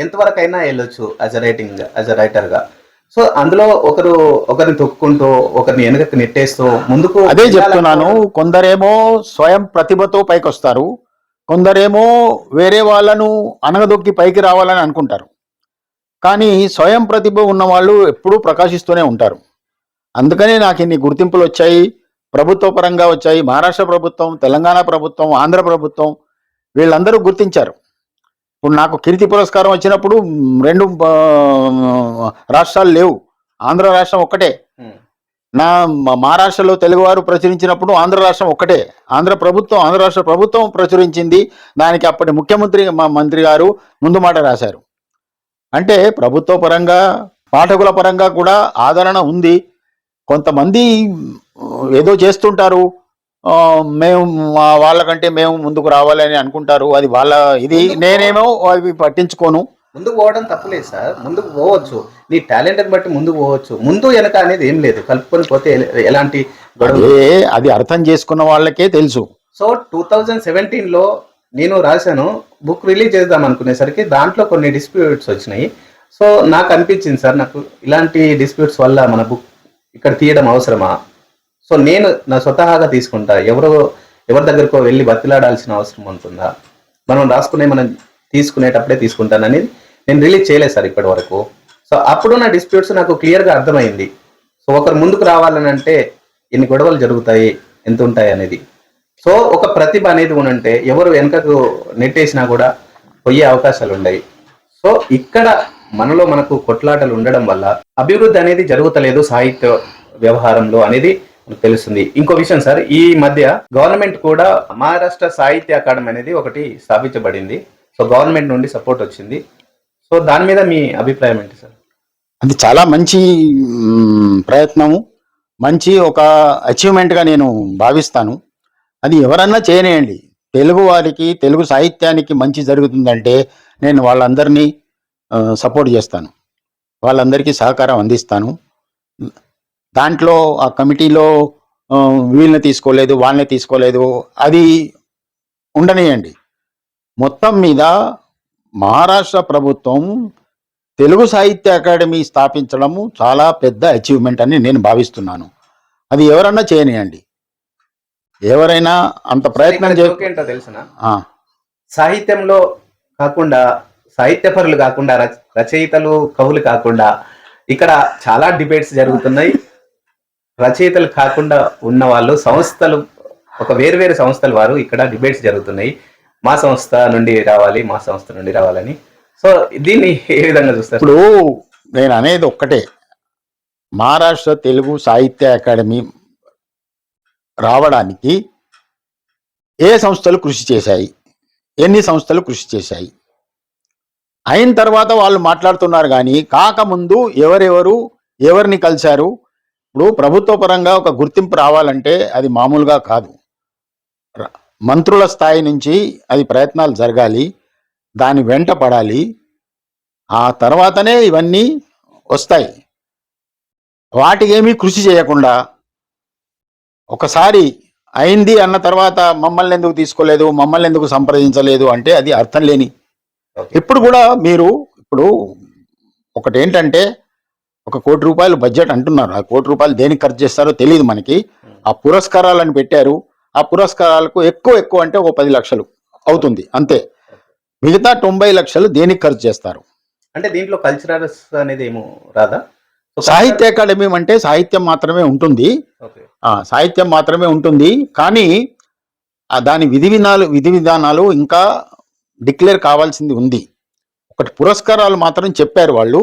ఎంతవరకు అయినా వెళ్ళొచ్చు యాజ్ ఎ రైటర్ గా. సో అందులో ఒకరిని తొక్కుంటూ, ఒకరిని వెనకకి నెట్టేస్తూ ముందుకు. అదే చెప్తున్నాను, కొందరేమో స్వయం ప్రతిభతో పైకి వస్తారు, కొందరేమో వేరే వాళ్ళను అనగదొక్కి పైకి రావాలని అనుకుంటారు. కానీ స్వయం ప్రతిభ ఉన్న వాళ్ళు ఎప్పుడూ ప్రకాశిస్తూనే ఉంటారు. అందుకనే నాకు ఇన్ని గుర్తింపులు వచ్చాయి, ప్రభుత్వ పరంగా వచ్చాయి. మహారాష్ట్ర ప్రభుత్వం, తెలంగాణ ప్రభుత్వం, ఆంధ్ర ప్రభుత్వం వీళ్ళందరూ గుర్తించారు. ఇప్పుడు నాకు కీర్తి పురస్కారం వచ్చినప్పుడు 2 రాష్ట్రాలు లేవు, ఆంధ్ర రాష్ట్రం ఒక్కటే. నా మహారాష్ట్రలో తెలుగువారు ప్రచురించినప్పుడు ఆంధ్ర రాష్ట్రం ఒక్కటే. ఆంధ్ర రాష్ట్ర ప్రభుత్వం ప్రచురించింది. దానికి అప్పటి మంత్రి గారు ముందు మాట రాశారు. అంటే ప్రభుత్వ పరంగా, పాఠకుల పరంగా కూడా ఆదరణ ఉంది. కొంతమంది ఏదో చేస్తుంటారు, మేము వాళ్ళకంటే మేము ముందుకు రావాలని అనుకుంటారు. అది వాళ్ళ ఇది. నేనేమో అవి పట్టించుకోను. ముందుకు పోవడం తప్పలేదు సార్, ముందుకు పోవచ్చు, నీ టాలెంట్ బట్టి ముందుకు పోవచ్చు. ముందు వెనక అనేది ఏం లేదు, కలుపుకొని పోతే ఎలాంటి అది అర్థం చేసుకున్న వాళ్ళకే తెలుసు. సో 2017లో నేను రాశాను, బుక్ రిలీజ్ చేద్దాం అనుకునేసరికి దాంట్లో కొన్ని డిస్ప్యూట్స్ వచ్చినాయి. సో నాకు అనిపించింది సార్, నాకు ఇలాంటి డిస్ప్యూట్స్ వల్ల మన బుక్ ఇక్కడ తీయడం అవసరమా? సో నేను నా స్వతహాగా తీసుకుంటా, ఎవరి దగ్గరకో వెళ్ళి బతిలాడాల్సిన అవసరం ఉంటుందా? మనం తీసుకునేటప్పుడే తీసుకుంటానని నేను రిలీజ్ చేయలేదు సార్ ఇప్పటి వరకు. సో అప్పుడు నా డిస్ప్యూట్స్ నాకు క్లియర్గా అర్థమైంది. సో ఒకరు ముందుకు రావాలని అంటే ఎన్ని గొడవలు జరుగుతాయి, ఎంత ఉంటాయి అనేది. సో ఒక ప్రతిభ అనేది ఉనంటే ఎవరు వెనకకు నెట్టేసినా కూడా పోయే అవకాశాలు ఉన్నాయి. సో ఇక్కడ మనకు కొట్లాటలు ఉండడం వల్ల అభివృద్ధి అనేది జరుగుతలేదు సాహిత్య వ్యవహారంలో అనేది మనకు తెలుస్తుంది. ఇంకో విషయం సార్, ఈ మధ్య గవర్నమెంట్ కూడా మహారాష్ట్ర సాహిత్య అకాడమీ అనేది ఒకటి స్థాపించబడింది. సో గవర్నమెంట్ నుండి సపోర్ట్ వచ్చింది. సో దాని మీద మీ అభిప్రాయం ఏంటి సార్? అది చాలా మంచి ప్రయత్నము, మంచి ఒక అచీవ్మెంట్గా నేను భావిస్తాను. అది ఎవరన్నా చేయనేయండి, తెలుగు వారికి, తెలుగు సాహిత్యానికి మంచి జరుగుతుందంటే నేను వాళ్ళందరినీ సపోర్ట్ చేస్తాను, వాళ్ళందరికీ సహకారం అందిస్తాను. దాంట్లో ఆ కమిటీలో వీళ్ళని తీసుకోలేదు, వాళ్ళని తీసుకోలేదు, అది ఉండనియండి. మొత్తం మీద మహారాష్ట్ర ప్రభుత్వం తెలుగు సాహిత్య అకాడమీ స్థాపించడము చాలా పెద్ద అచీవ్మెంట్ అని నేను భావిస్తున్నాను. అది ఎవరన్నా చేయనియండి, ఎవరైనా అంత ప్రయత్నం ఏంటో తెలుసునా? సాహిత్యంలో కాకుండా, సాహిత్యపరులు కాకుండా, రచయితలు, కవులు కాకుండా ఇక్కడ చాలా డిబేట్స్ జరుగుతున్నాయి. రచయితలు కాకుండా ఉన్న వాళ్ళు, సంస్థలు, ఒక వేరువేరు సంస్థల వారు ఇక్కడ డిబేట్స్ జరుగుతున్నాయి. మా సంస్థ నుండి రావాలి, మా సంస్థ నుండి రావాలని. సో దీన్ని ఏ విధంగా చూస్తారు? ఇప్పుడు నేను అనేది ఒక్కటే, మహారాష్ట్ర తెలుగు సాహిత్య అకాడమీ రావడానికి ఏ సంస్థలు కృషి చేశాయి, ఎన్ని సంస్థలు కృషి చేశాయి అయిన తర్వాత వాళ్ళు మాట్లాడుతున్నారు. కానీ కాకముందు ఎవరిని కలిశారు? ఇప్పుడు ప్రభుత్వ పరంగా ఒక గుర్తింపు రావాలంటే అది మామూలుగా కాదు. మంత్రుల స్థాయి నుంచి అది ప్రయత్నాలు జరగాలి, దాని వెంట పడాలి, ఆ తర్వాతనే ఇవన్నీ వస్తాయి. వాటికి ఏమీ కృషి చేయకుండా ఒకసారి అయింది అన్న తర్వాత మమ్మల్ని ఎందుకు తీసుకోలేదు, మమ్మల్ని ఎందుకు సంప్రదించలేదు అంటే అది అర్థం లేని. ఇప్పుడు కూడా మీరు ఇప్పుడు ఒకటి ఏంటంటే, 1 కోటి రూపాయలు బడ్జెట్ అంటున్నారు. ఆ 1 కోటి రూపాయలు దేనికి ఖర్చు చేస్తారో తెలియదు మనకి. ఆ పురస్కారాలను పెట్టారు. ఆ పురస్కారాలకు ఎక్కువ అంటే 10 లక్షలు అవుతుంది అంతే. మిగతా 90 లక్షలు దేనికి ఖర్చు చేస్తారు? అంటే దీంట్లో కల్చరల్స్ అనేది ఏమో రాదా? సాహిత్య అకాడమీ అంటే సాహిత్యం మాత్రమే ఉంటుంది. సాహిత్యం మాత్రమే ఉంటుంది. కానీ దాని విధి విధానాలు ఇంకా డిక్లేర్ కావాల్సింది ఉంది. ఒకటి పురస్కారాలు మాత్రం చెప్పారు వాళ్ళు.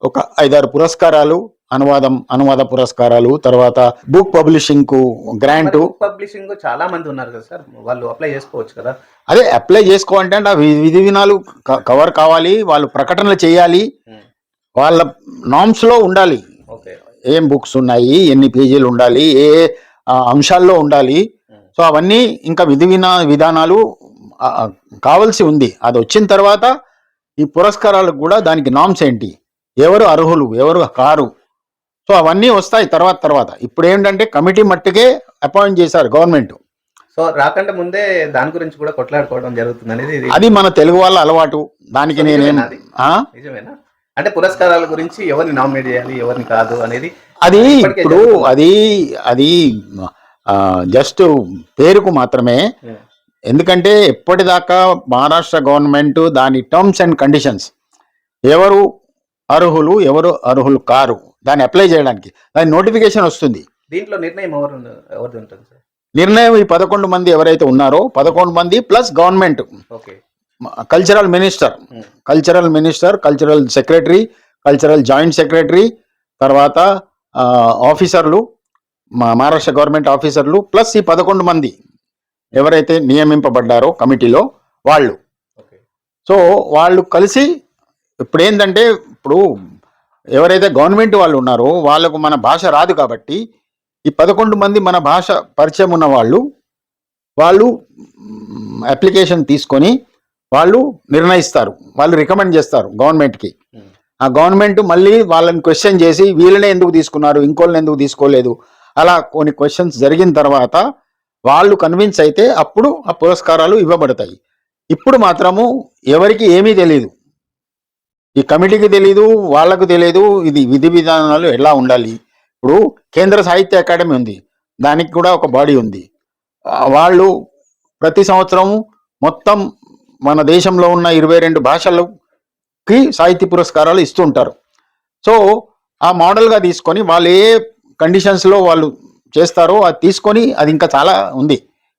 ఒక 5-6 పురస్కారాలు, అనువాద పురస్కారాలు, తర్వాత బుక్ పబ్లిషింగ్ కు గ్రాంట్. పబ్లిషింగ్ చాలా మంది ఉన్నారు కదా సార్, వాళ్ళు అప్లై చేసుకోవచ్చు కదా? అదే అప్లై చేసుకోవాలంటే ఆ విధి విధానాలు కవర్ కావాలి, వాళ్ళు ప్రకటనలు చేయాలి, వాళ్ళ నామ్స్ లో ఉండాలి. ఏం బుక్స్ ఉన్నాయి, ఎన్ని పేజీలు ఉండాలి, ఏ అంశాల్లో ఉండాలి. సో అవన్నీ ఇంకా విధానాలు కావాల్సి ఉంది. అది వచ్చిన తర్వాత ఈ పురస్కారాలకు కూడా దానికి నామ్స్ ఏంటి, ఎవరు అర్హులు, ఎవరు కారు, సో అవన్నీ వస్తాయి తర్వాత. ఇప్పుడు ఏంటంటే కమిటీ మట్టుకే అపాయింట్ చేశారు గవర్నమెంట్. సో రాకంటే ముందే దాని గురించి కూడా కొట్లాడుకోవడం జరుగుతుంది అనేది అది మన తెలుగు వాళ్ళ అలవాటు. దానికి నేనేం నిజమేనా అంటే పురస్కారాల గురించి ఎవరిని నామినేట్ చేయాలి, ఎవరిని కాదు అనేది అది ఇప్పుడు అది జస్ట్ పేరుకు మాత్రమే. ఎందుకంటే ఎప్పటిదాకా మహారాష్ట్ర గవర్నమెంట్ దాని టర్మ్స్ అండ్ కండిషన్స్, ఎవరు అర్హులు ఎవరు అర్హులు కారు, దాన్ని అప్లై చేయడానికి దాని నోటిఫికేషన్ వస్తుంది. దీంట్లో నిర్ణయం ఎవరిది ఉంటుంది సార్? నిర్ణయం ఈ 11 మంది ఎవరైతే ఉన్నారో 11 మంది plus government, cultural minister, cultural secretary, cultural joint secretary, తర్వాత ఆఫీసర్లు, మహారాష్ట్ర గవర్నమెంట్ ఆఫీసర్లు, ప్లస్ ఈ 11 మంది ఎవరైతే నియమింపబడ్డారో కమిటీలో వాళ్ళు. సో వాళ్ళు కలిసి ఇప్పుడు ఏంటంటే, ఇప్పుడు ఎవరైతే గవర్నమెంట్ వాళ్ళు ఉన్నారో వాళ్ళకు మన భాష రాదు కాబట్టి ఈ 11 మంది మన భాష పరిచయం ఉన్న వాళ్ళు అప్లికేషన్ తీసుకొని వాళ్ళు నిర్ణయిస్తారు, వాళ్ళు రికమెండ్ చేస్తారు గవర్నమెంట్కి. ఆ గవర్నమెంట్ మళ్ళీ వాళ్ళని క్వశ్చన్ చేసి వీళ్ళనే ఎందుకు తీసుకున్నారు, ఇంకోళ్ళని ఎందుకు తీసుకోలేదు, అలా కొన్ని క్వశ్చన్స్ జరిగిన తర్వాత వాళ్ళు కన్విన్స్ అయితే అప్పుడు ఆ పురస్కారాలు ఇవ్వబడతాయి. ఇప్పుడు మాత్రము ఎవరికి ఏమీ తెలియదు, ఈ కమిటీకి తెలీదు, వాళ్లకు తెలియదు ఇది విధి విధానాలు ఎలా ఉండాలి. ఇప్పుడు కేంద్ర సాహిత్య అకాడమీ ఉంది, దానికి కూడా ఒక బాడీ ఉంది. వాళ్ళు ప్రతి సంవత్సరం మొత్తం మన దేశంలో ఉన్న 22 భాషలకి సాహిత్య పురస్కారాలు ఇస్తూ ఉంటారు. సో ఆ మోడల్గా తీసుకొని వాళ్ళు ఏ కండిషన్స్లో వాళ్ళు చేస్తారో అది తీసుకొని, అది ఇంకా చాలా ఉంది.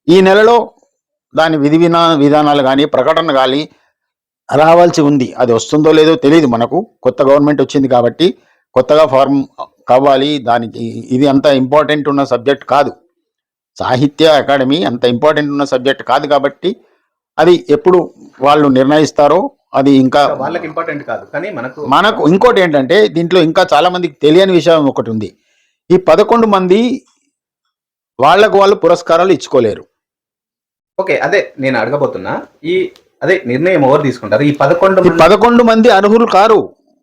ఈ నెలలో దాని విధానాలు కానీ ప్రకటన కానీ రావాల్సి ఉంది. అది వస్తుందో లేదో తెలియదు మనకు. కొత్త గవర్నమెంట్ వచ్చింది కాబట్టి కొత్తగా ఫార్మ్ కావాలి. దానికి ఇది అంత ఇంపార్టెంట్ ఉన్న సబ్జెక్ట్ కాదు, సాహిత్య అకాడమీ అంత ఇంపార్టెంట్ ఉన్న సబ్జెక్ట్ కాదు కాబట్టి అది ఎప్పుడు వాళ్ళు నిర్ణయిస్తారో అది ఇంకా వాళ్ళకి ఇంపార్టెంట్ కాదు. కానీ మనకు ఇంకోటి ఏంటంటే, దీంట్లో ఇంకా చాలా మందికి తెలియని విషయం ఒకటి ఉంది. ఈ 11 మంది వాళ్ళకు వాళ్ళు పురస్కారాలు ఇచ్చుకోలేరు. ఓకే, అదే నేను అడగబోతున్నా. అదే నిర్ణయం ఎవరు తీసుకుంటారు? ఈ 11 మంది అర్హులు కారు,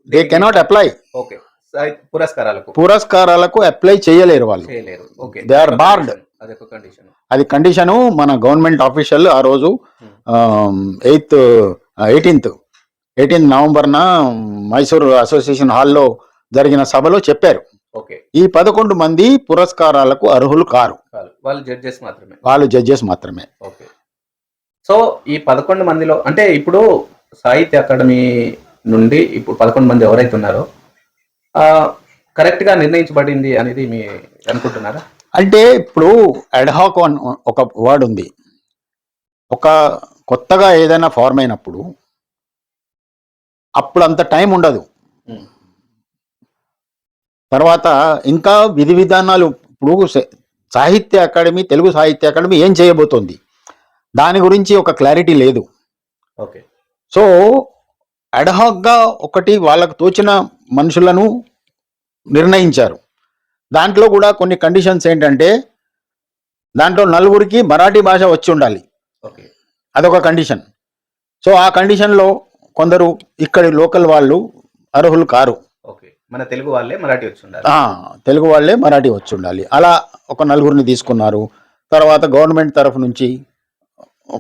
దే కెనాట్ అప్లై. ఓకే, పురస్కారాలకు అప్లై చేయలేరు వాళ్ళు, దే ఆర్ బార్డ్. అది కండిషను. మన గవర్నమెంట్ ఆఫీషియల్ ఆ రోజు 18th నవంబర్న మైసూరు అసోసియేషన్ హాల్లో జరిగిన సభలో చెప్పారు. ఈ 11 మంది పురస్కారాలకు అర్హులు కారు, వాళ్ళు జడ్జెస్ మాత్రమే. సో ఈ 11 మందిలో అంటే ఇప్పుడు సాహిత్య అకాడమీ నుండి ఇప్పుడు 11 మంది ఎవరైతే ఉన్నారో కరెక్ట్ గా నిర్ణయించబడింది అనేది మీ అనుకుంటున్నారా? అంటే ఇప్పుడు అడ్హాక్ ఒక వర్డ్ ఉంది. కొత్తగా ఏదైనా ఫార్మ్ అయినప్పుడు అప్పుడు అంత టైం ఉండదు. ఉమ్. తర్వాత ఇంకా విధి విధానాలు ఇప్పుడు సాహిత్య అకాడమీ, తెలుగు సాహిత్య అకాడమీ ఏం చేయబోతోంది దాని గురించి ఒక క్లారిటీ లేదు. ఓకే. సో అడ్హాక్గా ఒకటి వాళ్ళకు తోచిన మనుషులను నిర్ణయించారు. దాంట్లో కూడా కొన్ని కండిషన్స్ ఏంటంటే దాంట్లో 4 మరాఠీ భాష వచ్చి ఉండాలి, ఓకే. అదొక కండిషన్. సో ఆ కండిషన్లో కొందరు ఇక్కడి లోకల్ వాళ్ళు అర్హులు కారు. ఓకే, మన తెలుగు వాళ్ళే మరాఠీ వచ్చి ఉండాలి. తెలుగు వాళ్ళే మరాఠీ వచ్చి ఉండాలి. అలా ఒక 4 తీసుకున్నారు. తర్వాత గవర్నమెంట్ తరఫు నుంచి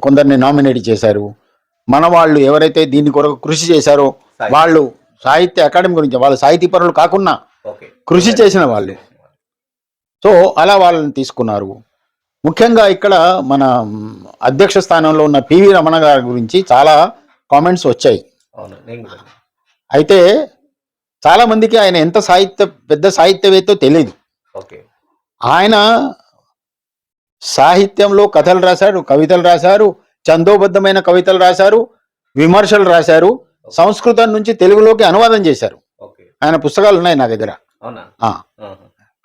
కొందరిని నామినేట్ చేశారు. మన వాళ్ళు ఎవరైతే దీని కొరకు కృషి చేశారో వాళ్ళు సాహిత్య అకాడమీ గురించి వాళ్ళు సాహితీపరులు కాకుండా ఓకే, కృషి చేసిన వాళ్ళు. సో అలా వాళ్ళని తీసుకున్నారు. ముఖ్యంగా ఇక్కడ మన అధ్యక్ష స్థానంలో ఉన్న పివి రమణ గారి గురించి చాలా కామెంట్స్ వచ్చాయి. అవును, నేను కూడా. అయితే చాలా మందికి ఆయన ఎంత పెద్ద సాహిత్యవేత్తో తెలియదు. ఓకే. ఆయన సాహిత్యంలో కథలు రాశారు, కవితలు రాశారు, ఛందోబద్ధమైన కవితలు రాశారు, విమర్శలు రాశారు, సంస్కృతం నుంచి తెలుగులోకి అనువాదం చేశారు. ఓకే. ఆయన పుస్తకాలు ఉన్నాయి నా దగ్గర. అవునా?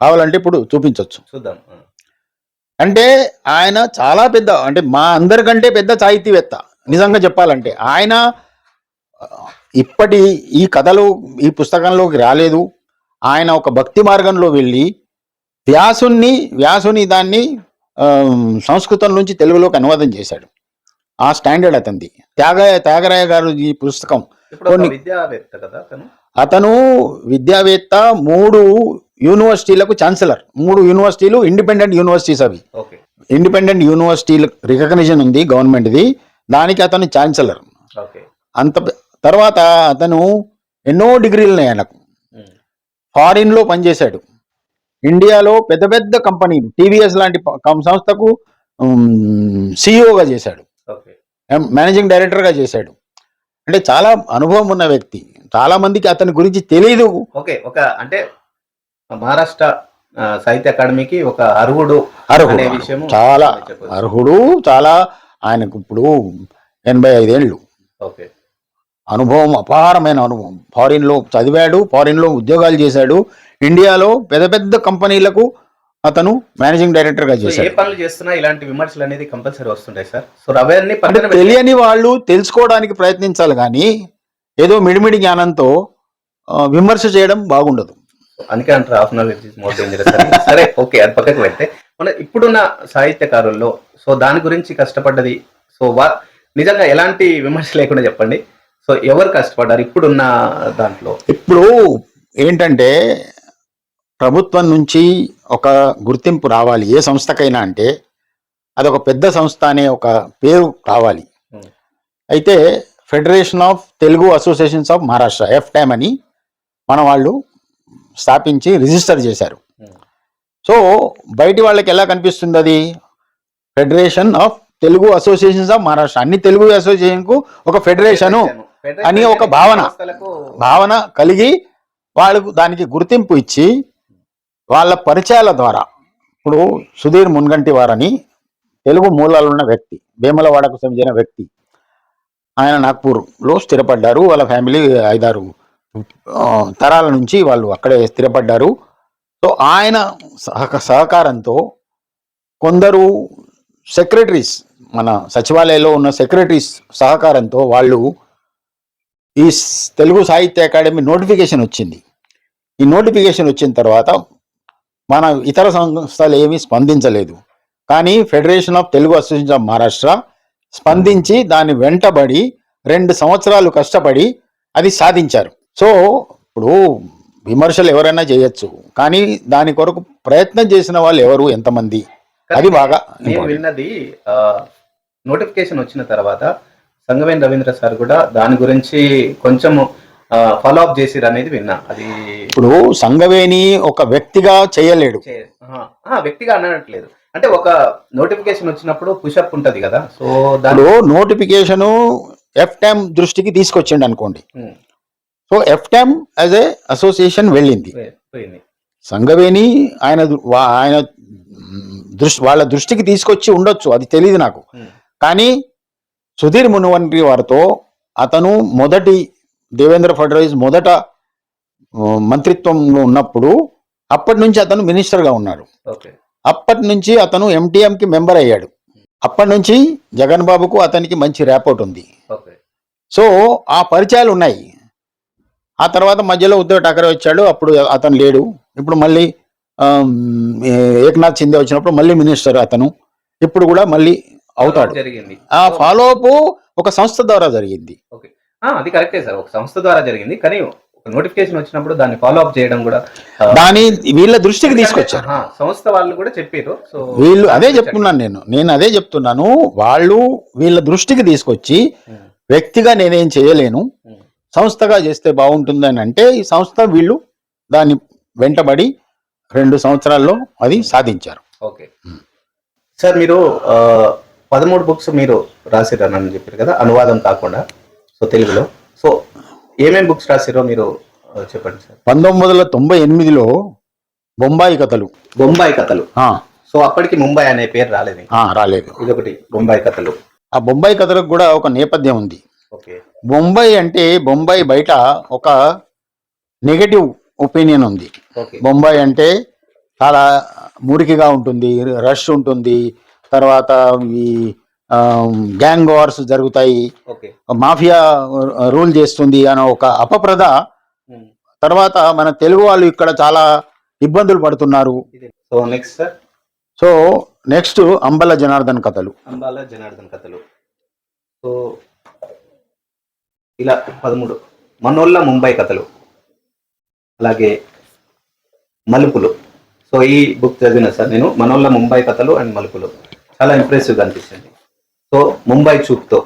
కావాలంటే ఇప్పుడు చూపించవచ్చు. చూద్దాం. అంటే ఆయన చాలా పెద్ద, అంటే మా అందరికంటే పెద్ద సాహితీవేత్త నిజంగా చెప్పాలంటే. ఆయన ఇప్పటి ఈ కథలు ఈ పుస్తకంలోకి రాలేదు. ఆయన ఒక భక్తి మార్గంలో వెళ్ళి వ్యాసుని దాన్ని సంస్కృతం నుంచి తెలుగులోకి అనువాదం చేశాడు. ఆ స్టాండర్డ్ అతనిది. త్యాగరాయ గారు ఈ పుస్తకం విద్యావేత్త కదా అతను విద్యావేత్త. 3 యూనివర్సిటీలకు ఛాన్సలర్. 3 యూనివర్సిటీలు ఇండిపెండెంట్ యూనివర్సిటీస్. అవి ఇండిపెండెంట్ యూనివర్సిటీలు రికగ్నిషన్ ఉంది గవర్నమెంట్ది, దానికి అతను ఛాన్సలర్. అంత తర్వాత అతను ఎన్నో డిగ్రీలు ఉన్నాయి ఆయనకు. ఫారిన్లో పనిచేశాడు. ఇండియాలో పెద్ద పెద్ద కంపెనీలు టీవీఎస్ లాంటి సంస్థకు సిఇఓగా చేశాడు, మేనేజింగ్ డైరెక్టర్గా చేశాడు. అంటే చాలా అనుభవం ఉన్న వ్యక్తి. చాలా మందికి అతని గురించి తెలియదు. ఓకే. అంటే మహారాష్ట్ర సాహిత్య అకాడమీకి ఒక అర్హుడు, చాలా అర్హుడు. చాలా ఆయనకు ఇప్పుడు 85 ఏళ్ళు. ఓకే. అనుభవం, అపారమైన అనుభవం. ఫారిన్లో చదివాడు, ఫారిన్లో ఉద్యోగాలు చేశాడు. ఇండియాలో పెద్ద పెద్ద కంపెనీలకు అతను మేనేజింగ్ డైరెక్టర్గా చేశాడు. ఏ పనులు చేస్తున్నా ఇలాంటి విమర్శలు అనేది కంపల్సరీ వస్తుంటాయి సార్. సో అవన్నీ తెలియని వాళ్ళు తెలుసుకోవడానికి ప్రయత్నించాలి, కానీ ఏదో మిడిమిడి జ్ఞానంతో విమర్శ చేయడం బాగుండదు. అందుకే అంటారు half knowledge is more dangerous అని. సరే, ఓకే, అది పక్కకు పెడితే మన ఇప్పుడున్న సాహిత్యకారుల్లో సో దాని గురించి కష్టపడ్డది, సో నిజంగా ఎలాంటి విమర్శ లేకుండా చెప్పండి. సో ఎవరు కష్టపడ్డారు ఇప్పుడున్న దాంట్లో? ఇప్పుడు ఏంటంటే ప్రభుత్వం నుంచి ఒక గుర్తింపు రావాలి ఏ సంస్థకైనా, అంటే అదొక పెద్ద సంస్థ అనే ఒక పేరు కావాలి. అయితే federation of Telugu associations of Maharashtra, FTAM అని మన వాళ్ళు స్థాపించి రిజిస్టర్ చేశారు. సో బయటి వాళ్ళకి ఎలా కనిపిస్తుంది అది? Federation of Telugu associations of Maharashtra, అన్ని తెలుగు అసోసియేషన్కు ఒక ఫెడరేషను అని ఒక భావన కలిగి వాళ్ళకు దానికి గుర్తింపు ఇచ్చి వాళ్ళ పరిచయాల ద్వారా, ఇప్పుడు సుధీర్ మున్గంటి వారని తెలుగు మూలాలు ఉన్న వ్యక్తి, వేములవాడకు చెందిన వ్యక్తి, ఆయన నాగ్పూర్లో స్థిరపడ్డారు. వాళ్ళ ఫ్యామిలీ 5-6 తరాల నుంచి వాళ్ళు అక్కడే స్థిరపడ్డారు. సో ఆయన సహకారంతో కొందరు సెక్రటరీస్, మన సచివాలయంలో ఉన్న సెక్రటరీస్ సహకారంతో వాళ్ళు ఈ తెలుగు సాహిత్య అకాడమీ నోటిఫికేషన్ వచ్చింది. ఈ నోటిఫికేషన్ వచ్చిన తర్వాత మన ఇతర సంస్థలు ఏమీ స్పందించలేదు, కానీ federation of Telugu association of Maharashtra స్పందించి దాన్ని వెంటబడి 2 సంవత్సరాలు కష్టపడి అది సాధించారు. సో ఇప్పుడు విమర్శలు ఎవరైనా చేయొచ్చు, కానీ దాని కొరకు ప్రయత్నం చేసిన వాళ్ళు ఎవరు, ఎంతమంది, అది బాగా విన్నది. నోటిఫికేషన్ వచ్చిన తర్వాత సంగవేన్ రవీంద్ర సార్ కూడా దాని గురించి కొంచెం ఫాలో అప్ చేసిరు అనేది విన్నా. అది ఇప్పుడు సంగవేని ఒక వ్యక్తిగా చేయలేడు, వ్యక్తిగా అనట్లేదు, అంటే ఒక నోటిఫికేషన్ వచ్చినప్పుడు పుషప్ ఉంటది కదా. సో దానిలో నోటిఫికేషన్ FTAM దృష్టికి తీసుకొచ్చిండు అనుకోండి. So FTAM as a association వెళ్ళింది. సంగవేని ఆయన వాళ్ళ దృష్టికి తీసుకొచ్చి ఉండొచ్చు, అది తెలియదు నాకు. కానీ సుధీర్ మున్వంటి వారితో అతను మొదటి దేవేంద్ర ఫడ్నవీస్ మొదట మంత్రిత్వంలో ఉన్నప్పుడు అప్పటి నుంచి అతను మినిస్టర్గా ఉన్నాడు. ఓకే. అప్పటి నుంచి అతను ఎంటీఎంకి మెంబర్ అయ్యాడు. అప్పటి నుంచి జగన్ బాబుకు అతనికి మంచి ర్యాపోర్ట్ ఉంది. ఓకే. సో ఆ పరిచయాలు ఉన్నాయి. ఆ తర్వాత మధ్యలో ఉద్ధవ్ ఠాకరే వచ్చాడు, అప్పుడు అతను లేడు. ఇప్పుడు మళ్ళీ ఏక్నాథ్ షిండే వచ్చినప్పుడు మళ్ళీ మినిస్టర్ అతను, ఇప్పుడు కూడా మళ్ళీ అవుతాడు. జరిగింది. ఆ ఫాలో అప్ ఒక సంస్థ ద్వారా జరిగింది. ఓకే. అది కరెక్టే సార్, ఒక సంస్థ ద్వారా జరిగింది. కానీ ఒక నోటిఫికేషన్ వచ్చినప్పుడు దాన్ని ఫాలో అప్ చేయడం కూడా దాని వీళ్ళ దృష్టికి తీసుకొచ్చారు. సంస్థ వాళ్ళు కూడా చెప్పారు. సో వీళ్ళు అదే చెప్తున్నాను, నేను అదే చెప్తున్నాను. వాళ్ళు వీళ్ళ దృష్టికి తీసుకొచ్చి వ్యక్తిగా నేనేం చేయలేను, సంస్థగా చేస్తే బాగుంటుందని అంటే ఈ సంస్థ వీళ్ళు దాన్ని వెంటబడి 2 సంవత్సరాల్లో అది సాధించారు. ఓకే సార్, మీరు 13 బుక్స్ మీరు రాసిరని చెప్పారు కదా, అనువాదం కాకుండా. సో తెలుగులో సో ఏమేమి బుక్స్ రాసిరో మీరు చెప్పండి సార్. 1998లో బొంబాయి కథలు. బొంబాయి కథలు. సో అప్పటికి ముంబై అనే పేరు రాలేదు. రాలేదు. ఇదొకటి బొంబాయి కథలు. ఆ బొంబాయి కథలకు కూడా ఒక నేపథ్యం ఉంది. ఓకే. బొంబాయి అంటే బొంబాయి బయట ఒక నెగటివ్ ఒపీనియన్ ఉంది. ఓకే. బొంబాయి అంటే చాలా మురికిగా ఉంటుంది, రష్ ఉంటుంది, తర్వాత ఈ గ్యాంగ్ వార్స్ జరుగుతాయి, ఓకే. మాఫియా రూల్ చేస్తుంది అనే ఒక అపప్రద. తర్వాత మన తెలుగు వాళ్ళు ఇక్కడ చాలా ఇబ్బందులు పడుతున్నారు. So next sir. So next Ambala Janardhan కథలు. అంబాల జనార్దన్ కథలు. సో ఇలా 13. మనోళ్ళ ముంబై కథలు, అలాగే మలుపులు. సో ఈ బుక్ చదివిన సార్ నేను, మనోళ్ళ ముంబై కథలు అండ్ మలుపులు. చాలా ఇంప్రెసివ్గా అనిపిస్తుంది. సో ముంబై చూపుతో,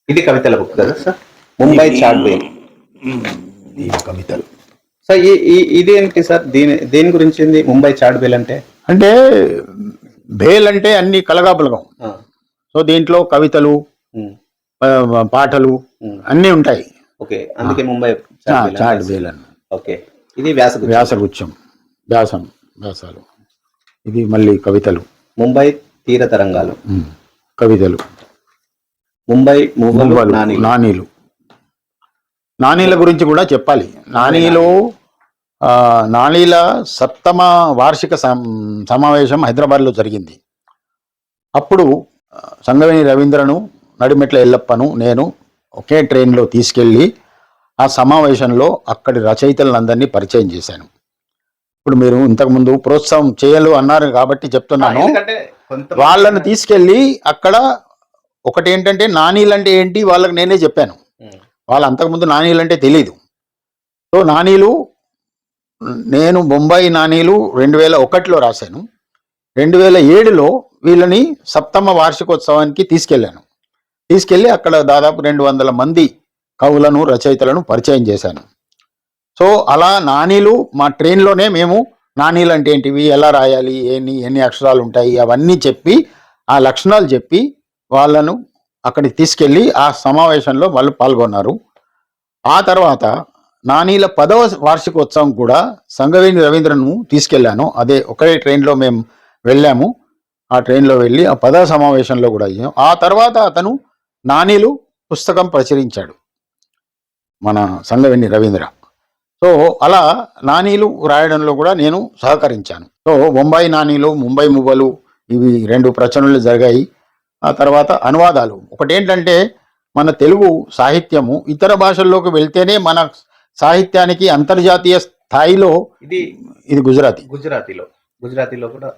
ఇది కవితల బుక్ కదా సార్. ముంబై చాట్వేల్ కవితలు. సో ఇదేంటి సార్, దేని గురించి ముంబై చాట్వేల్ అంటే? అంటే బేల్ అంటే అన్ని కలగాపులగం. సో దీంట్లో కవితలు, పాటలు అన్నీ ఉంటాయి. ఓకే, అందుకే ముంబై చాట్వేల్ అన్న. ఓకే. ఇది వ్యాసగుచ్చం, వ్యాసాలు. ఇది మళ్ళీ కవితలు. ముంబై తీర తరంగాలు, కవితలు. ముంబై నానీల గురించి కూడా చెప్పాలి. నానీల 7వ వార్షిక సమావేశం హైదరాబాద్లో జరిగింది. అప్పుడు సంగవేణి రవీంద్రను, నడిమెట్ల ఎల్లప్పను నేను ఒకే ట్రైన్లో తీసుకెళ్ళి ఆ సమావేశంలో అక్కడి రచయితలందరినీ పరిచయం చేశాను. ఇప్పుడు మీరు ఇంతకుముందు ప్రోత్సాహం చేయలు అన్నారు కాబట్టి చెప్తున్నాను. వాళ్ళను తీసుకెళ్ళి అక్కడ ఒకటి ఏంటంటే నానీలు అంటే ఏంటి వాళ్ళకి నేనే చెప్పాను. వాళ్ళు అంతకుముందు నానీలు అంటే తెలీదు. సో నానీలు, నేను బొంబాయి నానీలు 2001లో రాశాను. 2007లో వీళ్ళని 7వ వార్షికోత్సవానికి తీసుకెళ్ళి అక్కడ దాదాపు 200 మంది కవులను, రచయితలను పరిచయం చేశాను. సో అలా నానీలు మా ట్రైన్లోనే మేము నానీలు అంటే ఏంటివి, ఎలా రాయాలి, ఎన్ని అక్షరాలు ఉంటాయి అవన్నీ చెప్పి, ఆ లక్షణాలు చెప్పి వాళ్ళను అక్కడికి తీసుకెళ్ళి ఆ సమావేశంలో వాళ్ళు పాల్గొన్నారు. ఆ తర్వాత నానీల 10వ వార్షికోత్సవం కూడా సంగవేణి రవీంద్రను తీసుకెళ్ళాను. అదే ఒకే ట్రైన్లో మేము వెళ్ళాము. ఆ ట్రైన్లో వెళ్ళి ఆ 10వ సమావేశంలో కూడా అయ్యాం. ఆ తర్వాత అతను నానీలు పుస్తకం ప్రచురించాడు, మన సంగవేణి రవీంద్ర. సో అలా నానీలు రాయడంలో కూడా నేను సహకరించాను. సో బొంబాయి నానీలు, ముంబై మువ్వలు, ఇవి 2 ప్రచురణలు జరిగాయి. ఆ తర్వాత అనువాదాలు. ఒకటేంటంటే మన తెలుగు సాహిత్యము ఇతర భాషల్లోకి వెళ్తేనే మన సాహిత్యానికి అంతర్జాతీయ స్థాయిలో ఇది గుజరాతీలో కూడా.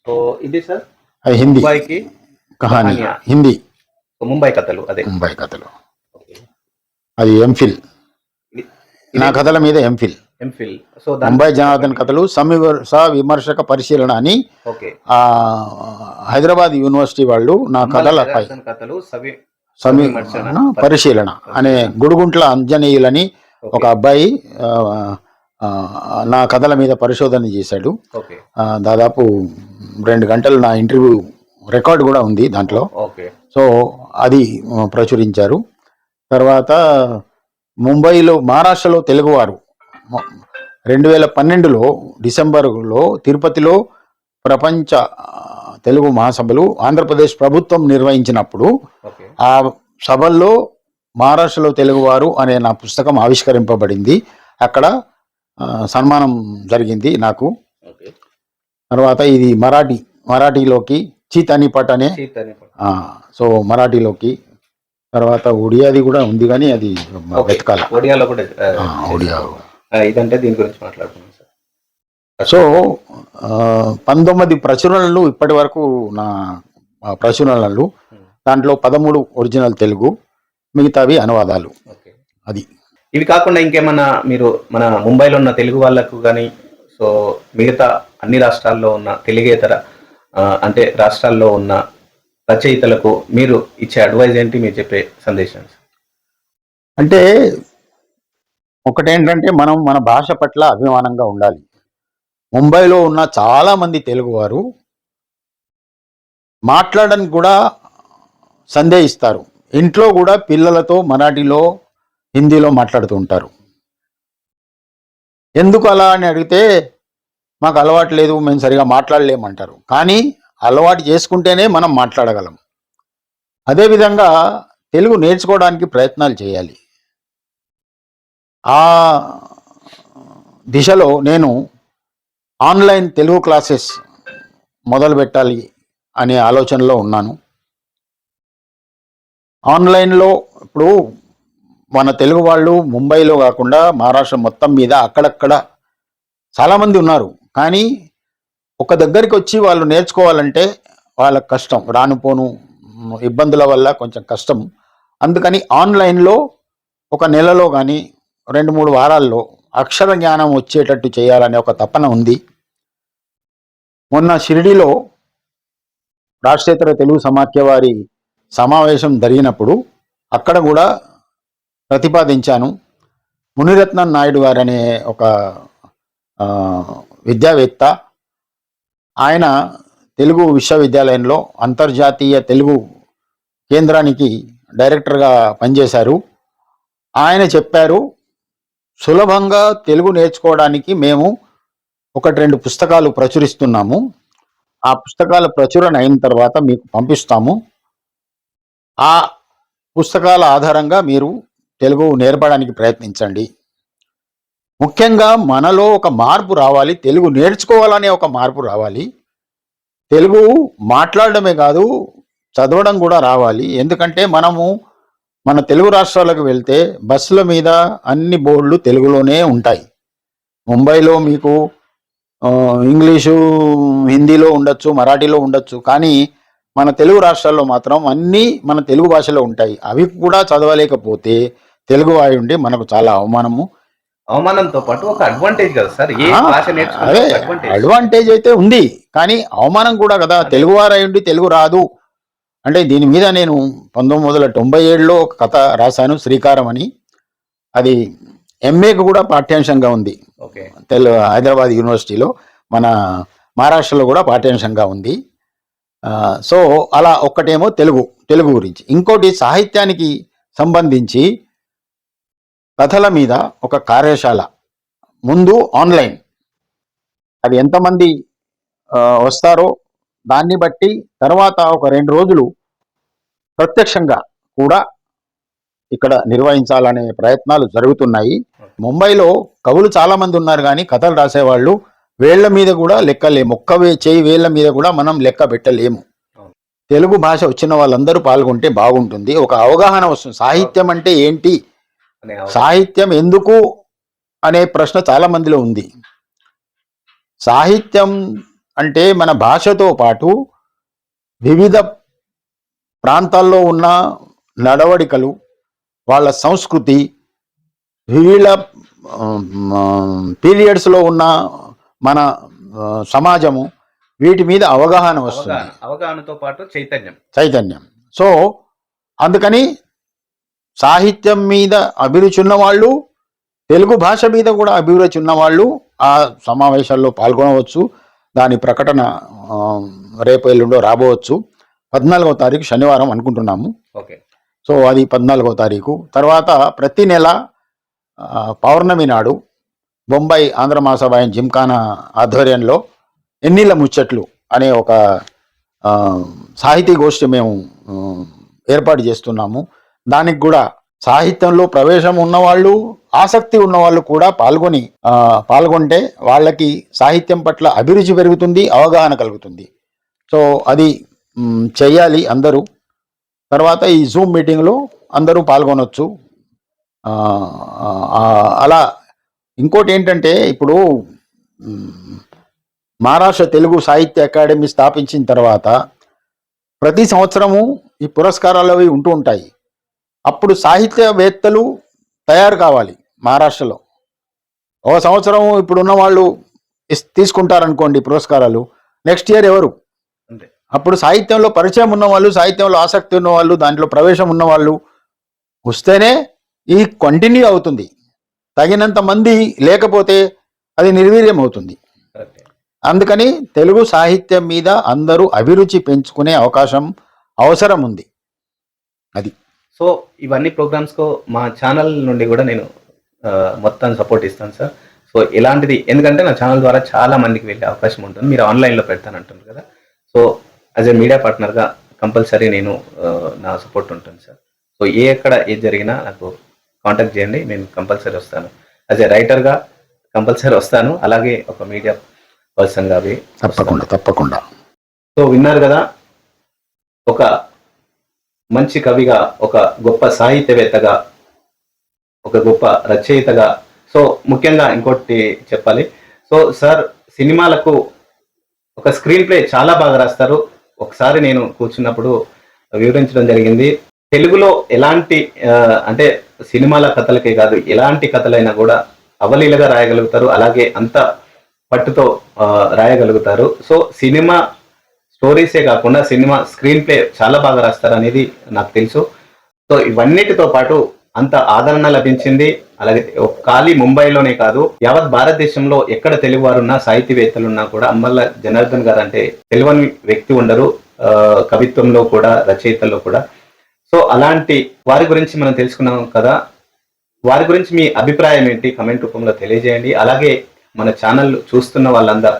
సో ఇది సార్ హిందీ కహానీ, హిందీ ముంబై కథలు. అదే ముంబై కథలు. అది ఎంఫిల్, నా కథల మీద ఎంఫిల్. సో ముంబై జనార్దన్ కథలు విమర్శక పరిశీలన అని హైదరాబాద్ యూనివర్సిటీ వాళ్ళు నా కథలపై పరిశీలన అనే గుడుగుంట్ల అంజనేయులని ఒక అబ్బాయి నా కథల మీద పరిశోధన చేశాడు. దాదాపు 2 గంటలు నా ఇంటర్వ్యూ రికార్డు కూడా ఉంది దాంట్లో. సో అది ప్రచురించారు. తర్వాత ముంబైలో, మహారాష్ట్రలో తెలుగువారు 2012లో డిసెంబర్లో తిరుపతిలో ప్రపంచ తెలుగు మహాసభలు ఆంధ్రప్రదేశ్ ప్రభుత్వం నిర్వహించినప్పుడు ఓకే. ఆ సభల్లో మహారాష్ట్రలో తెలుగువారు అనే నా పుస్తకం ఆవిష్కరింపబడింది. అక్కడ సన్మానం జరిగింది నాకు. ఓకే. తర్వాత ఇది మరాఠీలోకి చీత్ అని పట్ అనే సో మరాఠీలోకి, తర్వాత ఒడియాది కూడా ఉంది కానీ అది వెతకాల. ఒడియాలో కూడా ఒడియా. ఇదంటే దీని గురించి మాట్లాడుకున్నాం సార్. సో 19 ప్రచురణలు ఇప్పటి వరకు నా ప్రచురణలు. దాంట్లో 13 ఒరిజినల్ తెలుగు, మిగతావి అనువాదాలు. ఓకే. అది. ఇవి కాకుండా ఇంకేమన్నా మీరు మన ముంబైలో ఉన్న తెలుగు వాళ్ళకు కానీ, సో మిగతా అన్ని రాష్ట్రాల్లో ఉన్న తెలుగేతర అంటే రాష్ట్రాల్లో ఉన్న రచయితలకు మీరు ఇచ్చే అడ్వైజ్ ఏంటి, మీరు చెప్పే సందేశం? అంటే ఒకటేంటంటే మనం మన భాష పట్ల అభిమానంగా ఉండాలి. ముంబైలో ఉన్న చాలా మంది తెలుగువారు మాట్లాడడానికి కూడా సందేహిస్తారు. ఇంట్లో కూడా పిల్లలతో మరాఠీలో, హిందీలో మాట్లాడుతూ ఉంటారు. ఎందుకు అలా అని అడిగితే మాకు అలవాటు లేదు, మేము సరిగా మాట్లాడలేమంటారు. కానీ అలవాటు చేసుకుంటేనే మనం మాట్లాడగలం. అదేవిధంగా తెలుగు నేర్చుకోవడానికి ప్రయత్నాలు చేయాలి. ఆ దిశలో నేను ఆన్లైన్ తెలుగు క్లాసెస్ మొదలు పెట్టాలి అనే ఆలోచనలో ఉన్నాను. ఆన్లైన్లో ఇప్పుడు మన తెలుగు వాళ్ళు ముంబైలో కాకుండా మహారాష్ట్ర మొత్తం మీద అక్కడక్కడ చాలామంది ఉన్నారు. కానీ ఒక దగ్గరికి వచ్చి వాళ్ళు నేర్చుకోవాలంటే వాళ్ళకి కష్టం, రానుపోను ఇబ్బందుల వల్ల కొంచెం కష్టం. అందుకని ఆన్లైన్లో ఒక నెలలో కానీ 2-3 వారాల్లో అక్షర జ్ఞానం వచ్చేటట్టు చేయాలనే ఒక తపన ఉంది. మొన్న షిరిడిలో రాష్ట్రేతర తెలుగు సమాఖ్య వారి సమావేశం జరిగినప్పుడు అక్కడ కూడా ప్రతిపాదించాను. మునిరత్నం నాయుడు గారనే ఒక విద్యావేత్త, ఆయన తెలుగు విశ్వవిద్యాలయంలో అంతర్జాతీయ తెలుగు కేంద్రానికి డైరెక్టర్గా పనిచేశారు. ఆయన చెప్పారు, సులభంగా తెలుగు నేర్చుకోవడానికి మేము 1-2 పుస్తకాలు ప్రచురిస్తున్నాము. ఆ పుస్తకాల ప్రచురణ అయిన తర్వాత మీకు పంపిస్తాము. ఆ పుస్తకాల ఆధారంగా మీరు తెలుగు నేర్పడానికి ప్రయత్నించండి. ముఖ్యంగా మనలో ఒక మార్పు రావాలి, తెలుగు నేర్చుకోవాలనే ఒక మార్పు రావాలి. తెలుగు మాట్లాడడమే కాదు, చదవడం కూడా రావాలి. ఎందుకంటే మనము మన తెలుగు రాష్ట్రాలకు వెళ్తే బస్సుల మీద అన్ని బోర్డులు తెలుగులోనే ఉంటాయి. ముంబైలో మీకు ఇంగ్లీషు, హిందీలో ఉండొచ్చు, మరాఠీలో ఉండొచ్చు, కానీ మన తెలుగు రాష్ట్రాల్లో మాత్రం అన్నీ మన తెలుగు భాషలో ఉంటాయి. అవి కూడా చదవలేకపోతే తెలుగు వాయి ఉండి మనకు చాలా అవమానంతో పాటు ఒక అడ్వాంటేజ్ కదా సార్. అదే అడ్వాంటేజ్ అయితే ఉంది, కానీ అవమానం కూడా కదా. తెలుగువారు అయి ఉండి తెలుగు రాదు అంటే దీని మీద నేను 1997లో ఒక కథ రాశాను, శ్రీకారం అని. అది ఎంఏకు కూడా పాఠ్యాంశంగా ఉంది. హైదరాబాద్ యూనివర్సిటీలో, మన మహారాష్ట్రలో కూడా పాఠ్యాంశంగా ఉంది. సో అలా ఒక్కటేమో తెలుగు గురించి. ఇంకోటి సాహిత్యానికి సంబంధించి కథల మీద ఒక కార్యశాల, ముందు ఆన్లైన్, అది ఎంతమంది వస్తారో దాన్ని బట్టి, తర్వాత ఒక 2 రోజులు ప్రత్యక్షంగా కూడా ఇక్కడ నిర్వహించాలనే ప్రయత్నాలు జరుగుతున్నాయి. ముంబైలో కవులు చాలా మంది ఉన్నారు, కానీ కథలు రాసేవాళ్ళు వేళ్ల మీద కూడా లెక్కలేము. చేయి వేళ్ల మీద కూడా మనం లెక్క పెట్టలేము. తెలుగు భాష వచ్చిన వాళ్ళందరూ పాల్గొంటే బాగుంటుంది. ఒక అవగాహన వస్తుంది. సాహిత్యం అంటే ఏంటి, సాహిత్యం ఎందుకు అనే ప్రశ్న చాలా మందిలో ఉంది. సాహిత్యం అంటే మన భాషతో పాటు వివిధ ప్రాంతాల్లో ఉన్న నడవడికలు, వాళ్ళ సంస్కృతి, వివిధ పీరియడ్స్లో ఉన్న మన సమాజము, వీటి మీద అవగాహన వస్తుంది. అవగాహనతో పాటు చైతన్యం. సో అందుకని సాహిత్యం మీద అభిరుచి ఉన్నవాళ్ళు, తెలుగు భాష మీద కూడా అభిరుచి ఉన్నవాళ్ళు ఆ సమావేశాల్లో పాల్గొనవచ్చు. దాని ప్రకటన రేపు ఎల్లుండో రాబోవచ్చు. 14వ తారీఖు శనివారం అనుకుంటున్నాము. సో అది 14వ తారీఖు. తర్వాత ప్రతి నెల పౌర్ణమి నాడు బొంబాయి ఆంధ్ర మహాసభ జిమ్ఖానా ఆధ్వర్యంలో ఎన్నిళ్ళ ముచ్చట్లు అనే ఒక సాహితీ గోష్ఠి మేము ఏర్పాటు చేస్తున్నాము. దానికి కూడా సాహిత్యంలో ప్రవేశం ఉన్నవాళ్ళు, ఆసక్తి ఉన్నవాళ్ళు కూడా పాల్గొంటే వాళ్ళకి సాహిత్యం పట్ల అభిరుచి పెరుగుతుంది, అవగాహన కలుగుతుంది. సో అది చెయ్యాలి అందరూ. తర్వాత ఈ జూమ్ మీటింగ్లో అందరూ పాల్గొనవచ్చు. అలా ఇంకోటి ఏంటంటే, ఇప్పుడు మహారాష్ట్ర తెలుగు సాహిత్య అకాడమీ స్థాపించిన తర్వాత ప్రతి సంవత్సరము ఈ పురస్కారాలు అవి ఉంటూ ఉంటాయి. అప్పుడు సాహిత్యవేత్తలు తయారు కావాలి. మహారాష్ట్రలో ఒక సంవత్సరం ఇప్పుడున్న వాళ్ళు తీసుకుంటారనుకోండి పురస్కారాలు, నెక్స్ట్ ఇయర్ ఎవరు? అప్పుడు సాహిత్యంలో పరిచయం ఉన్నవాళ్ళు, సాహిత్యంలో ఆసక్తి ఉన్నవాళ్ళు, దాంట్లో ప్రవేశం ఉన్నవాళ్ళు వస్తేనే ఇది కంటిన్యూ అవుతుంది. తగినంత మంది లేకపోతే అది నిర్వీర్యం అవుతుంది. అందుకని తెలుగు సాహిత్యం మీద అందరూ అభిరుచి పెంచుకునే అవసరం ఉంది. అది. సో ఇవన్నీ ప్రోగ్రామ్స్కు మా ఛానల్ నుండి కూడా నేను మొత్తం సపోర్ట్ ఇస్తాను సార్. సో ఇలాంటిది ఎందుకంటే నా ఛానల్ ద్వారా చాలా మందికి వెళ్ళే అవకాశం ఉంటుంది. మీరు ఆన్లైన్లో పెడతానంటున్నారు కదా. సో యాజ్ ఏ మీడియా పార్ట్నర్గా కంపల్సరీ నేను నా సపోర్ట్ ఉంటుంది సార్. సో ఎక్కడ ఏది జరిగినా నాకు కాంటాక్ట్ చేయండి, నేను కంపల్సరీ వస్తాను. యాజ్ ఏ రైటర్గా కంపల్సరీ వస్తాను, అలాగే ఒక మీడియా పర్సన్గా అవి తప్పకుండా. సో విన్నారు కదా, ఒక మంచి కవిగా, ఒక గొప్ప సాహిత్యవేత్తగా, ఒక గొప్ప రచయితగా. సో ముఖ్యంగా ఇంకోటి చెప్పాలి. సో సార్ సినిమాలకు ఒక స్క్రీన్ ప్లే చాలా బాగా రాస్తారు. ఒకసారి నేను కూర్చున్నప్పుడు వివరించడం జరిగింది. తెలుగులో ఎలాంటి అంటే సినిమాల కథలకే కాదు, ఎలాంటి కథలైనా కూడా అవలీలగా రాయగలుగుతారు, అలాగే అంత పట్టుతో రాయగలుగుతారు. సో సినిమా స్టోరీసే కాకుండా సినిమా స్క్రీన్ ప్లే చాలా బాగా రాస్తారు అనేది నాకు తెలుసు. సో ఇవన్నిటితో పాటు అంత ఆదరణ లభించింది. అలాగే ఖాళీ ముంబైలోనే కాదు, యావత్ భారతదేశంలో ఎక్కడ తెలుగు వారున్నా, సాహితీవేత్తలున్నా కూడా అమ్మల్ల జనార్దన్ గారు అంటే తెలియని వ్యక్తి ఉండరు, కవిత్వంలో కూడా, రచయితల్లో కూడా. సో అలాంటి వారి గురించి మనం తెలుసుకున్నాం కదా. వారి గురించి మీ అభిప్రాయం ఏంటి కమెంట్ రూపంలో తెలియజేయండి. అలాగే మన ఛానల్ చూస్తున్న వాళ్ళందరూ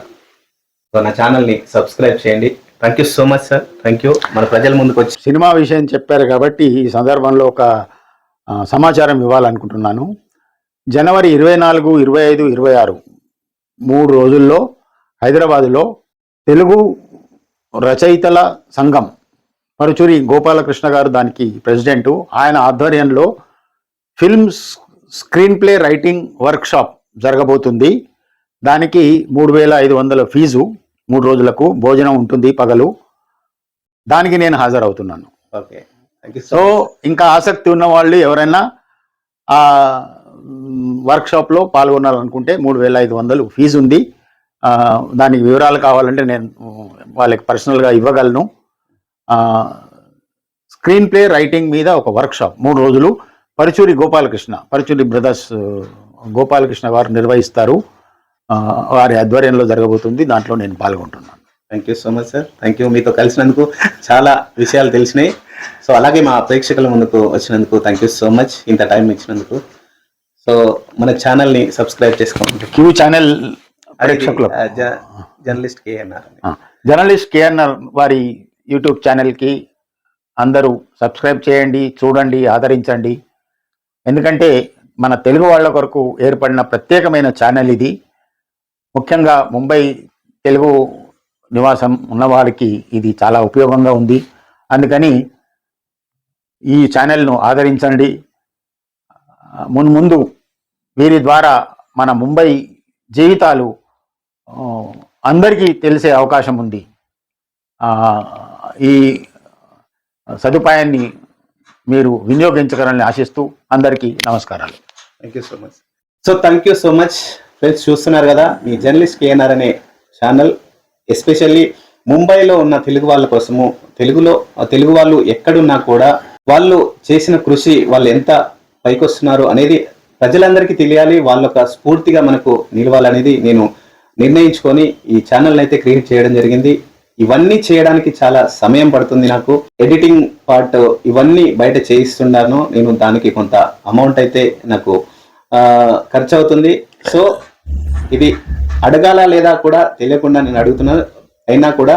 మన ఛానల్ని సబ్స్క్రైబ్ చేయండి. Thank you so much sir. Thank you. మన ప్రజల ముందుకు వచ్చి సినిమా విషయం చెప్పారు కాబట్టి ఈ సందర్భంలో ఒక సమాచారం ఇవ్వాలనుకుంటున్నాను. జనవరి 24, 25, 26 3 రోజుల్లో హైదరాబాదులో తెలుగు రచయితల సంఘం పరుచూరి గోపాలకృష్ణ గారు దానికి ప్రెసిడెంటు, ఆయన ఆధ్వర్యంలో films screen play writing workshop జరగబోతుంది. దానికి 3,500 ఫీజు, 3 రోజులకు భోజనం ఉంటుంది పగలు. దానికి నేను హాజరవుతున్నాను. ఓకే. సో ఇంకా ఆసక్తి ఉన్న వాళ్ళు ఎవరైనా ఆ వర్క్షాప్లో పాల్గొనాలనుకుంటే 3,500 ఫీజు ఉంది. దానికి వివరాలు కావాలంటే నేను వాళ్ళకి పర్సనల్గా ఇవ్వగలను. స్క్రీన్ ప్లే రైటింగ్ మీద ఒక వర్క్షాప్ 3 రోజులు పరుచూరి బ్రదర్స్ గోపాలకృష్ణ గారు నిర్వహిస్తారు. వారి ఆధ్వర్యంలో జరగబోతుంది. దాంట్లో నేను పాల్గొంటున్నాను. Thank you so much sir. Thank you. మీతో కలిసినందుకు చాలా విషయాలు తెలిసినాయి. సో అలాగే మా ప్రేక్షకుల ముందుకు వచ్చినందుకు థ్యాంక్ యూ సో మచ్, ఇంత టైం ఇచ్చినందుకు. సో మన ఛానల్ని సబ్స్క్రైబ్ చేసుకోండి. క్యూ ఛానల్ ప్రేక్షకులు, జర్నలిస్ట్ కేఎన్ఆర్ వారి యూట్యూబ్ ఛానల్కి అందరూ సబ్స్క్రైబ్ చేయండి, చూడండి, ఆదరించండి. ఎందుకంటే మన తెలుగు వాళ్ళ కొరకు ఏర్పడిన ప్రత్యేకమైన ఛానల్ ఇది. ముఖ్యంగా ముంబై తెలుగు నివాసం ఉన్నవారికి ఇది చాలా ఉపయోగంగా ఉంది. అందుకని ఈ ఛానల్ను ఆదరించండి. ముందు వీరి ద్వారా మన ముంబై జీవితాలు అందరికీ తెలిసే అవకాశం ఉంది. ఈ సదుపాయాన్ని మీరు వినియోగించగలని ఆశిస్తూ అందరికీ నమస్కారాలు. Thank you so much. So thank you so much friends. చూస్తున్నారు కదా మీ జర్నలిస్ట్ కేఎన్ఆర్ అనే ఛానల్. ఎస్పెషల్లీ ముంబైలో ఉన్న తెలుగు వాళ్ళ కోసము, తెలుగు వాళ్ళు ఎక్కడున్నా కూడా వాళ్ళు చేసిన కృషి, వాళ్ళు ఎంత పైకొస్తున్నారు అనేది ప్రజలందరికీ తెలియాలి. వాళ్ళొక స్ఫూర్తిగా మనకు నిలవాలనేది నేను నిర్ణయించుకొని ఈ ఛానల్ అయితే క్రియేట్ చేయడం జరిగింది. ఇవన్నీ చేయడానికి చాలా సమయం పడుతుంది నాకు. ఎడిటింగ్ పార్ట్ ఇవన్నీ బయట చేయిస్తున్నాను నేను. దానికి కొంత అమౌంట్ అయితే నాకు ఖర్చు అవుతుంది. సో ఇది అడగాల లేదా కూడా తెలియకుండా నేను అడుగుతున్నాను. అయినా కూడా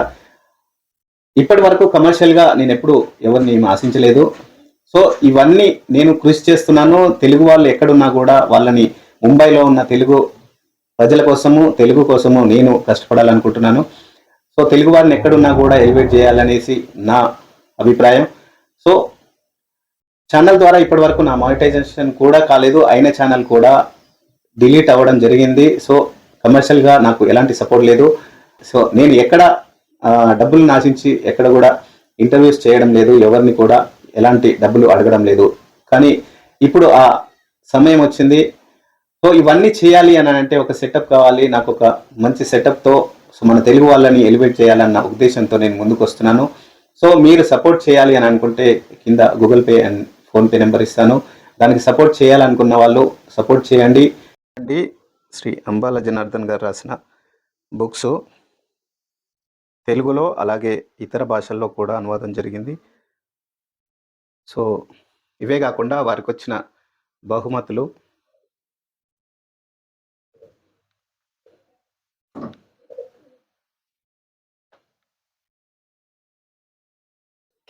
ఇప్పటి వరకు కమర్షియల్గా నేను ఎప్పుడు ఎవరిని ఆశించలేదు. సో ఇవన్నీ నేను కృషి చేస్తున్నాను. తెలుగు వాళ్ళు ఎక్కడున్నా కూడా వాళ్ళని ముంబైలో ఉన్న తెలుగు ప్రజల కోసము, తెలుగు కోసము నేను కష్టపడాలనుకుంటున్నాను. సో తెలుగు వారిని ఎక్కడున్నా కూడా ఎలివేట్ చేయాలనేసి నా అభిప్రాయం. సో ఛానల్ ద్వారా ఇప్పటి వరకు నా మానిటైజేషన్ కూడా కాలేదు. అయిన ఛానల్ కూడా డిలీట్ అవ్వడం జరిగింది. సో కమర్షియల్గా నాకు ఎలాంటి సపోర్ట్ లేదు. సో నేను ఎక్కడ డబ్బులు నాశించి ఎక్కడ కూడా ఇంటర్వ్యూస్ చేయడం లేదు, ఎవరిని కూడా ఎలాంటి డబ్బులు అడగడం లేదు. కానీ ఇప్పుడు ఆ సమయం వచ్చింది. సో ఇవన్నీ చేయాలి అని అంటే ఒక సెటప్ కావాలి. నాకు ఒక మంచి సెటప్తో సో మన తెలుగు వాళ్ళని ఎలివేట్ చేయాలన్న ఉద్దేశంతో నేను ముందుకు వస్తున్నాను. సో మీరు సపోర్ట్ చేయాలి అని అనుకుంటే కింద Google pay and PhonePe number ఇస్తాను. దానికి సపోర్ట్ చేయాలనుకున్న వాళ్ళు సపోర్ట్ చేయండి. శ్రీ అంబాల జనార్దన్ గారు రాసిన బుక్స్ తెలుగులో అలాగే ఇతర భాషల్లో కూడా అనువాదం జరిగింది. సో ఇవే కాకుండా వారికి వచ్చిన బహుమతులు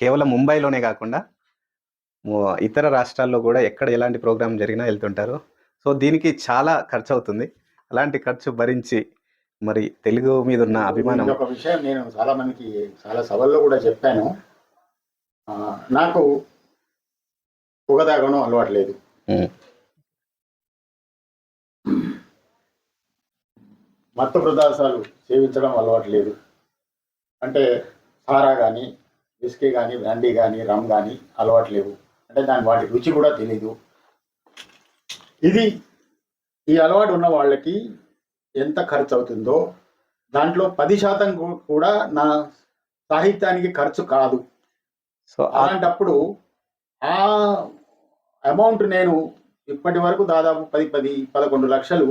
కేవలం ముంబైలోనే కాకుండా ఇతర రాష్ట్రాల్లో కూడా ఎక్కడ ఎలాంటి ప్రోగ్రాం జరిగినా వెళ్తుంటారు. సో దీనికి చాలా ఖర్చు అవుతుంది. అలాంటి ఖర్చు భరించి మరి తెలుగు మీద ఉన్న అభిమానం. ఒక విషయం నేను చాలా మందికి చాలా సభల్లో కూడా చెప్పాను. నాకు పొగ తాగడం అలవాటు లేదు. మత్తు పదార్థాలు సేవించడం అలవాటు లేదు. అంటే సారా కానీ, విస్కీ కానీ, బ్రాండీ కానీ, రమ్ కానీ అలవాటు లేవు. అంటే వాటి రుచి కూడా తెలీదు. ఈ అలవాటు ఉన్న వాళ్ళకి ఎంత ఖర్చు అవుతుందో దాంట్లో 10% కూడా నా సాహిత్యానికి ఖర్చు కాదు. సో అలాంటప్పుడు ఆ అమౌంట్ నేను ఇప్పటి వరకు దాదాపు 10-11 లక్షలు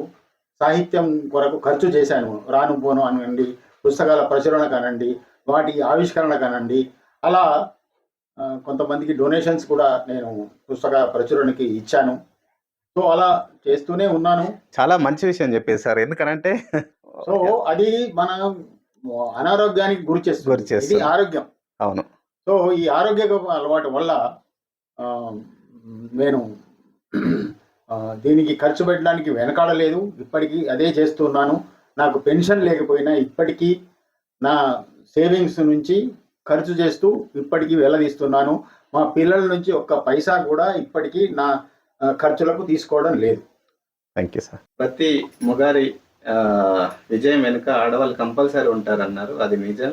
సాహిత్యం కొరకు ఖర్చు చేశాను. రాను పోను అనండి, పుస్తకాల ప్రచురణ కానండి, వాటి ఆవిష్కరణ కానండి, అలా కొంతమందికి డొనేషన్స్ కూడా నేను పుస్తక ప్రచురణకి ఇచ్చాను. సో అలా చేస్తూనే ఉన్నాను. చాలా మంచి విషయం చెప్పేది సార్. ఎందుకనంటే సో అది మన అనారోగ్యానికి గురి చేస్తుంది. ఇది ఆరోగ్యం. అవును. సో ఈ ఆరోగ్య అలవాటు వల్ల నేను దీనికి ఖర్చు పెట్టడానికి వెనకాడలేదు. ఇప్పటికీ అదే చేస్తున్నాను. నాకు పెన్షన్ లేకపోయినా ఇప్పటికీ నా సేవింగ్స్ నుంచి ఖర్చు చేస్తూ ఇప్పటికీ వెల్లదీస్తున్నాను. మా పిల్లల నుంచి ఒక్క పైసా కూడా ఇప్పటికీ నా ఖర్చులకు తీసుకోవడం లేదు. Thank you sir. ప్రతి మొగారి విజయం వెనుక ఆడవాళ్ళు కంపల్సరీ ఉంటారన్నారు. అది నిజం.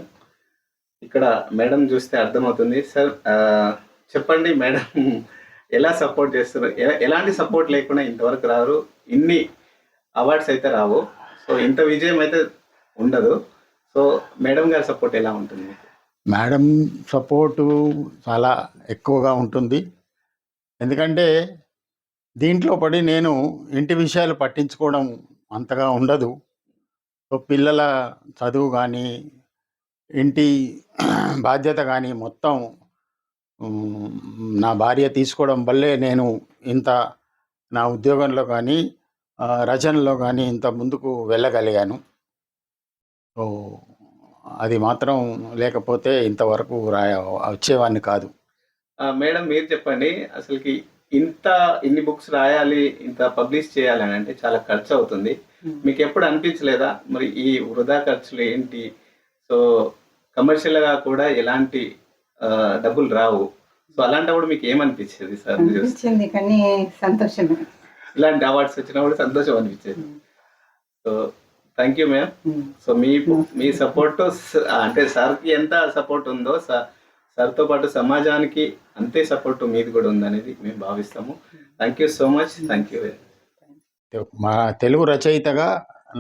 ఇక్కడ మేడం చూస్తే అర్థమవుతుంది. సార్ చెప్పండి మేడం, ఎలా సపోర్ట్ చేస్తారు? ఎలాంటి సపోర్ట్ లేకుండా ఇంతవరకు రారు. ఇన్ని అవార్డ్స్ అయితే రావు. సో ఇంత విజయం అయితే ఉండదు. సో మేడం గారి సపోర్ట్ ఎలా ఉంటుంది? మేడం సపోర్టు చాలా ఎక్కువగా ఉంటుంది. ఎందుకంటే దీంట్లో పడి నేను ఇంటి విషయాలు పట్టించుకోవడం అంతగా ఉండదు. సో పిల్లల చదువు కానీ, ఇంటి బాధ్యత కానీ మొత్తం నా భార్య తీసుకోవడం వల్లే నేను ఇంత నా ఉద్యోగంలో కానీ, రచనలో కానీ ఇంత ముందుకు వెళ్ళగలిగాను. సో అది మాత్రం లేకపోతే ఇంతవరకు వచ్చేవాడిని కాదు. మేడం మీరు చెప్పండి, అసలుకి ఇన్ని బుక్స్ రాయాలి, ఇంత పబ్లిష్ చేయాలని అంటే చాలా ఖర్చు అవుతుంది. మీకు ఎప్పుడు అనిపించలేదా మరి ఈ వృధా ఖర్చులు ఏంటి? సో కమర్షియల్గా కూడా ఎలాంటి డబ్బులు రావు. సో అలాంటప్పుడు మీకు ఏమనిపించేది సార్? అనిపించింది కానీ సంతోషమే. ఇలాంటి అవార్డ్స్ వచ్చినప్పుడు సంతోషం అనిపించేది. So thank you ma'am. So me support అంటే సార్కి ఎంత సపోర్ట్ ఉందో సార్తో పాటు సమాజానికి అంతే సపోర్ట్ మీది కూడా ఉందనేది మేము భావిస్తాము. Thank you so much. Thank you. మా తెలుగు రచయితగా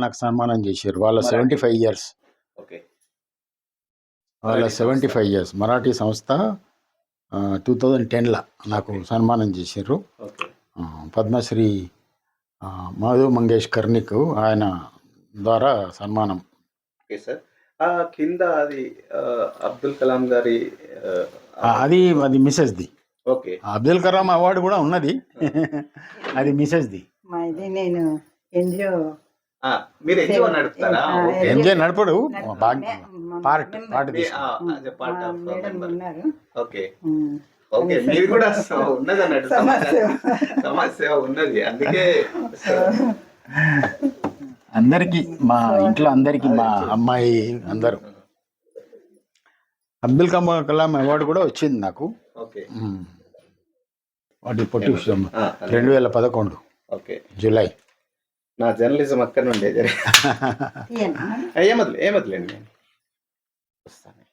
నాకు సన్మానం చేశారు. వాళ్ళ 75 ఇయర్స్. ఓకే. వాళ్ళ 75 ఇయర్స్ మరాఠీ సంస్థ 2010లో నాకు సన్మానం చేశారు. పద్మశ్రీ మధు మంగేష్ కర్ణిక్ ఆయన ద్వారా సన్మానం. Okay sir. కింద అది అబ్దుల్ కలాం గారి అది మిసెస్ది. ఓకే. అబ్దుల్ కలాం అవార్డు కూడా ఉన్నది. అది మిసెస్ది. నేను మీరు ఎన్జిఓ నడుపుతారా? ఎన్జిఓ నడపడు. Part member. Part of madam member. ఉన్నారు. Okay um. ఓకే మీరు కూడా ఉన్నది అన్నట్టు సమస్య. సమస్య ఉన్నది అందుకే అందరికి మా ఇంట్లో అందరికి మా అమ్మాయి అందరూ అబ్దుల్ కలాం అవార్డు కూడా వచ్చింది నాకు. ఓకే వాటి పొట్టి 2011 ఓకే జూలై. నా జర్నలిజం అక్కడ నుండే తీయనా? ఏమద్దులేండి నేను వస్తాను.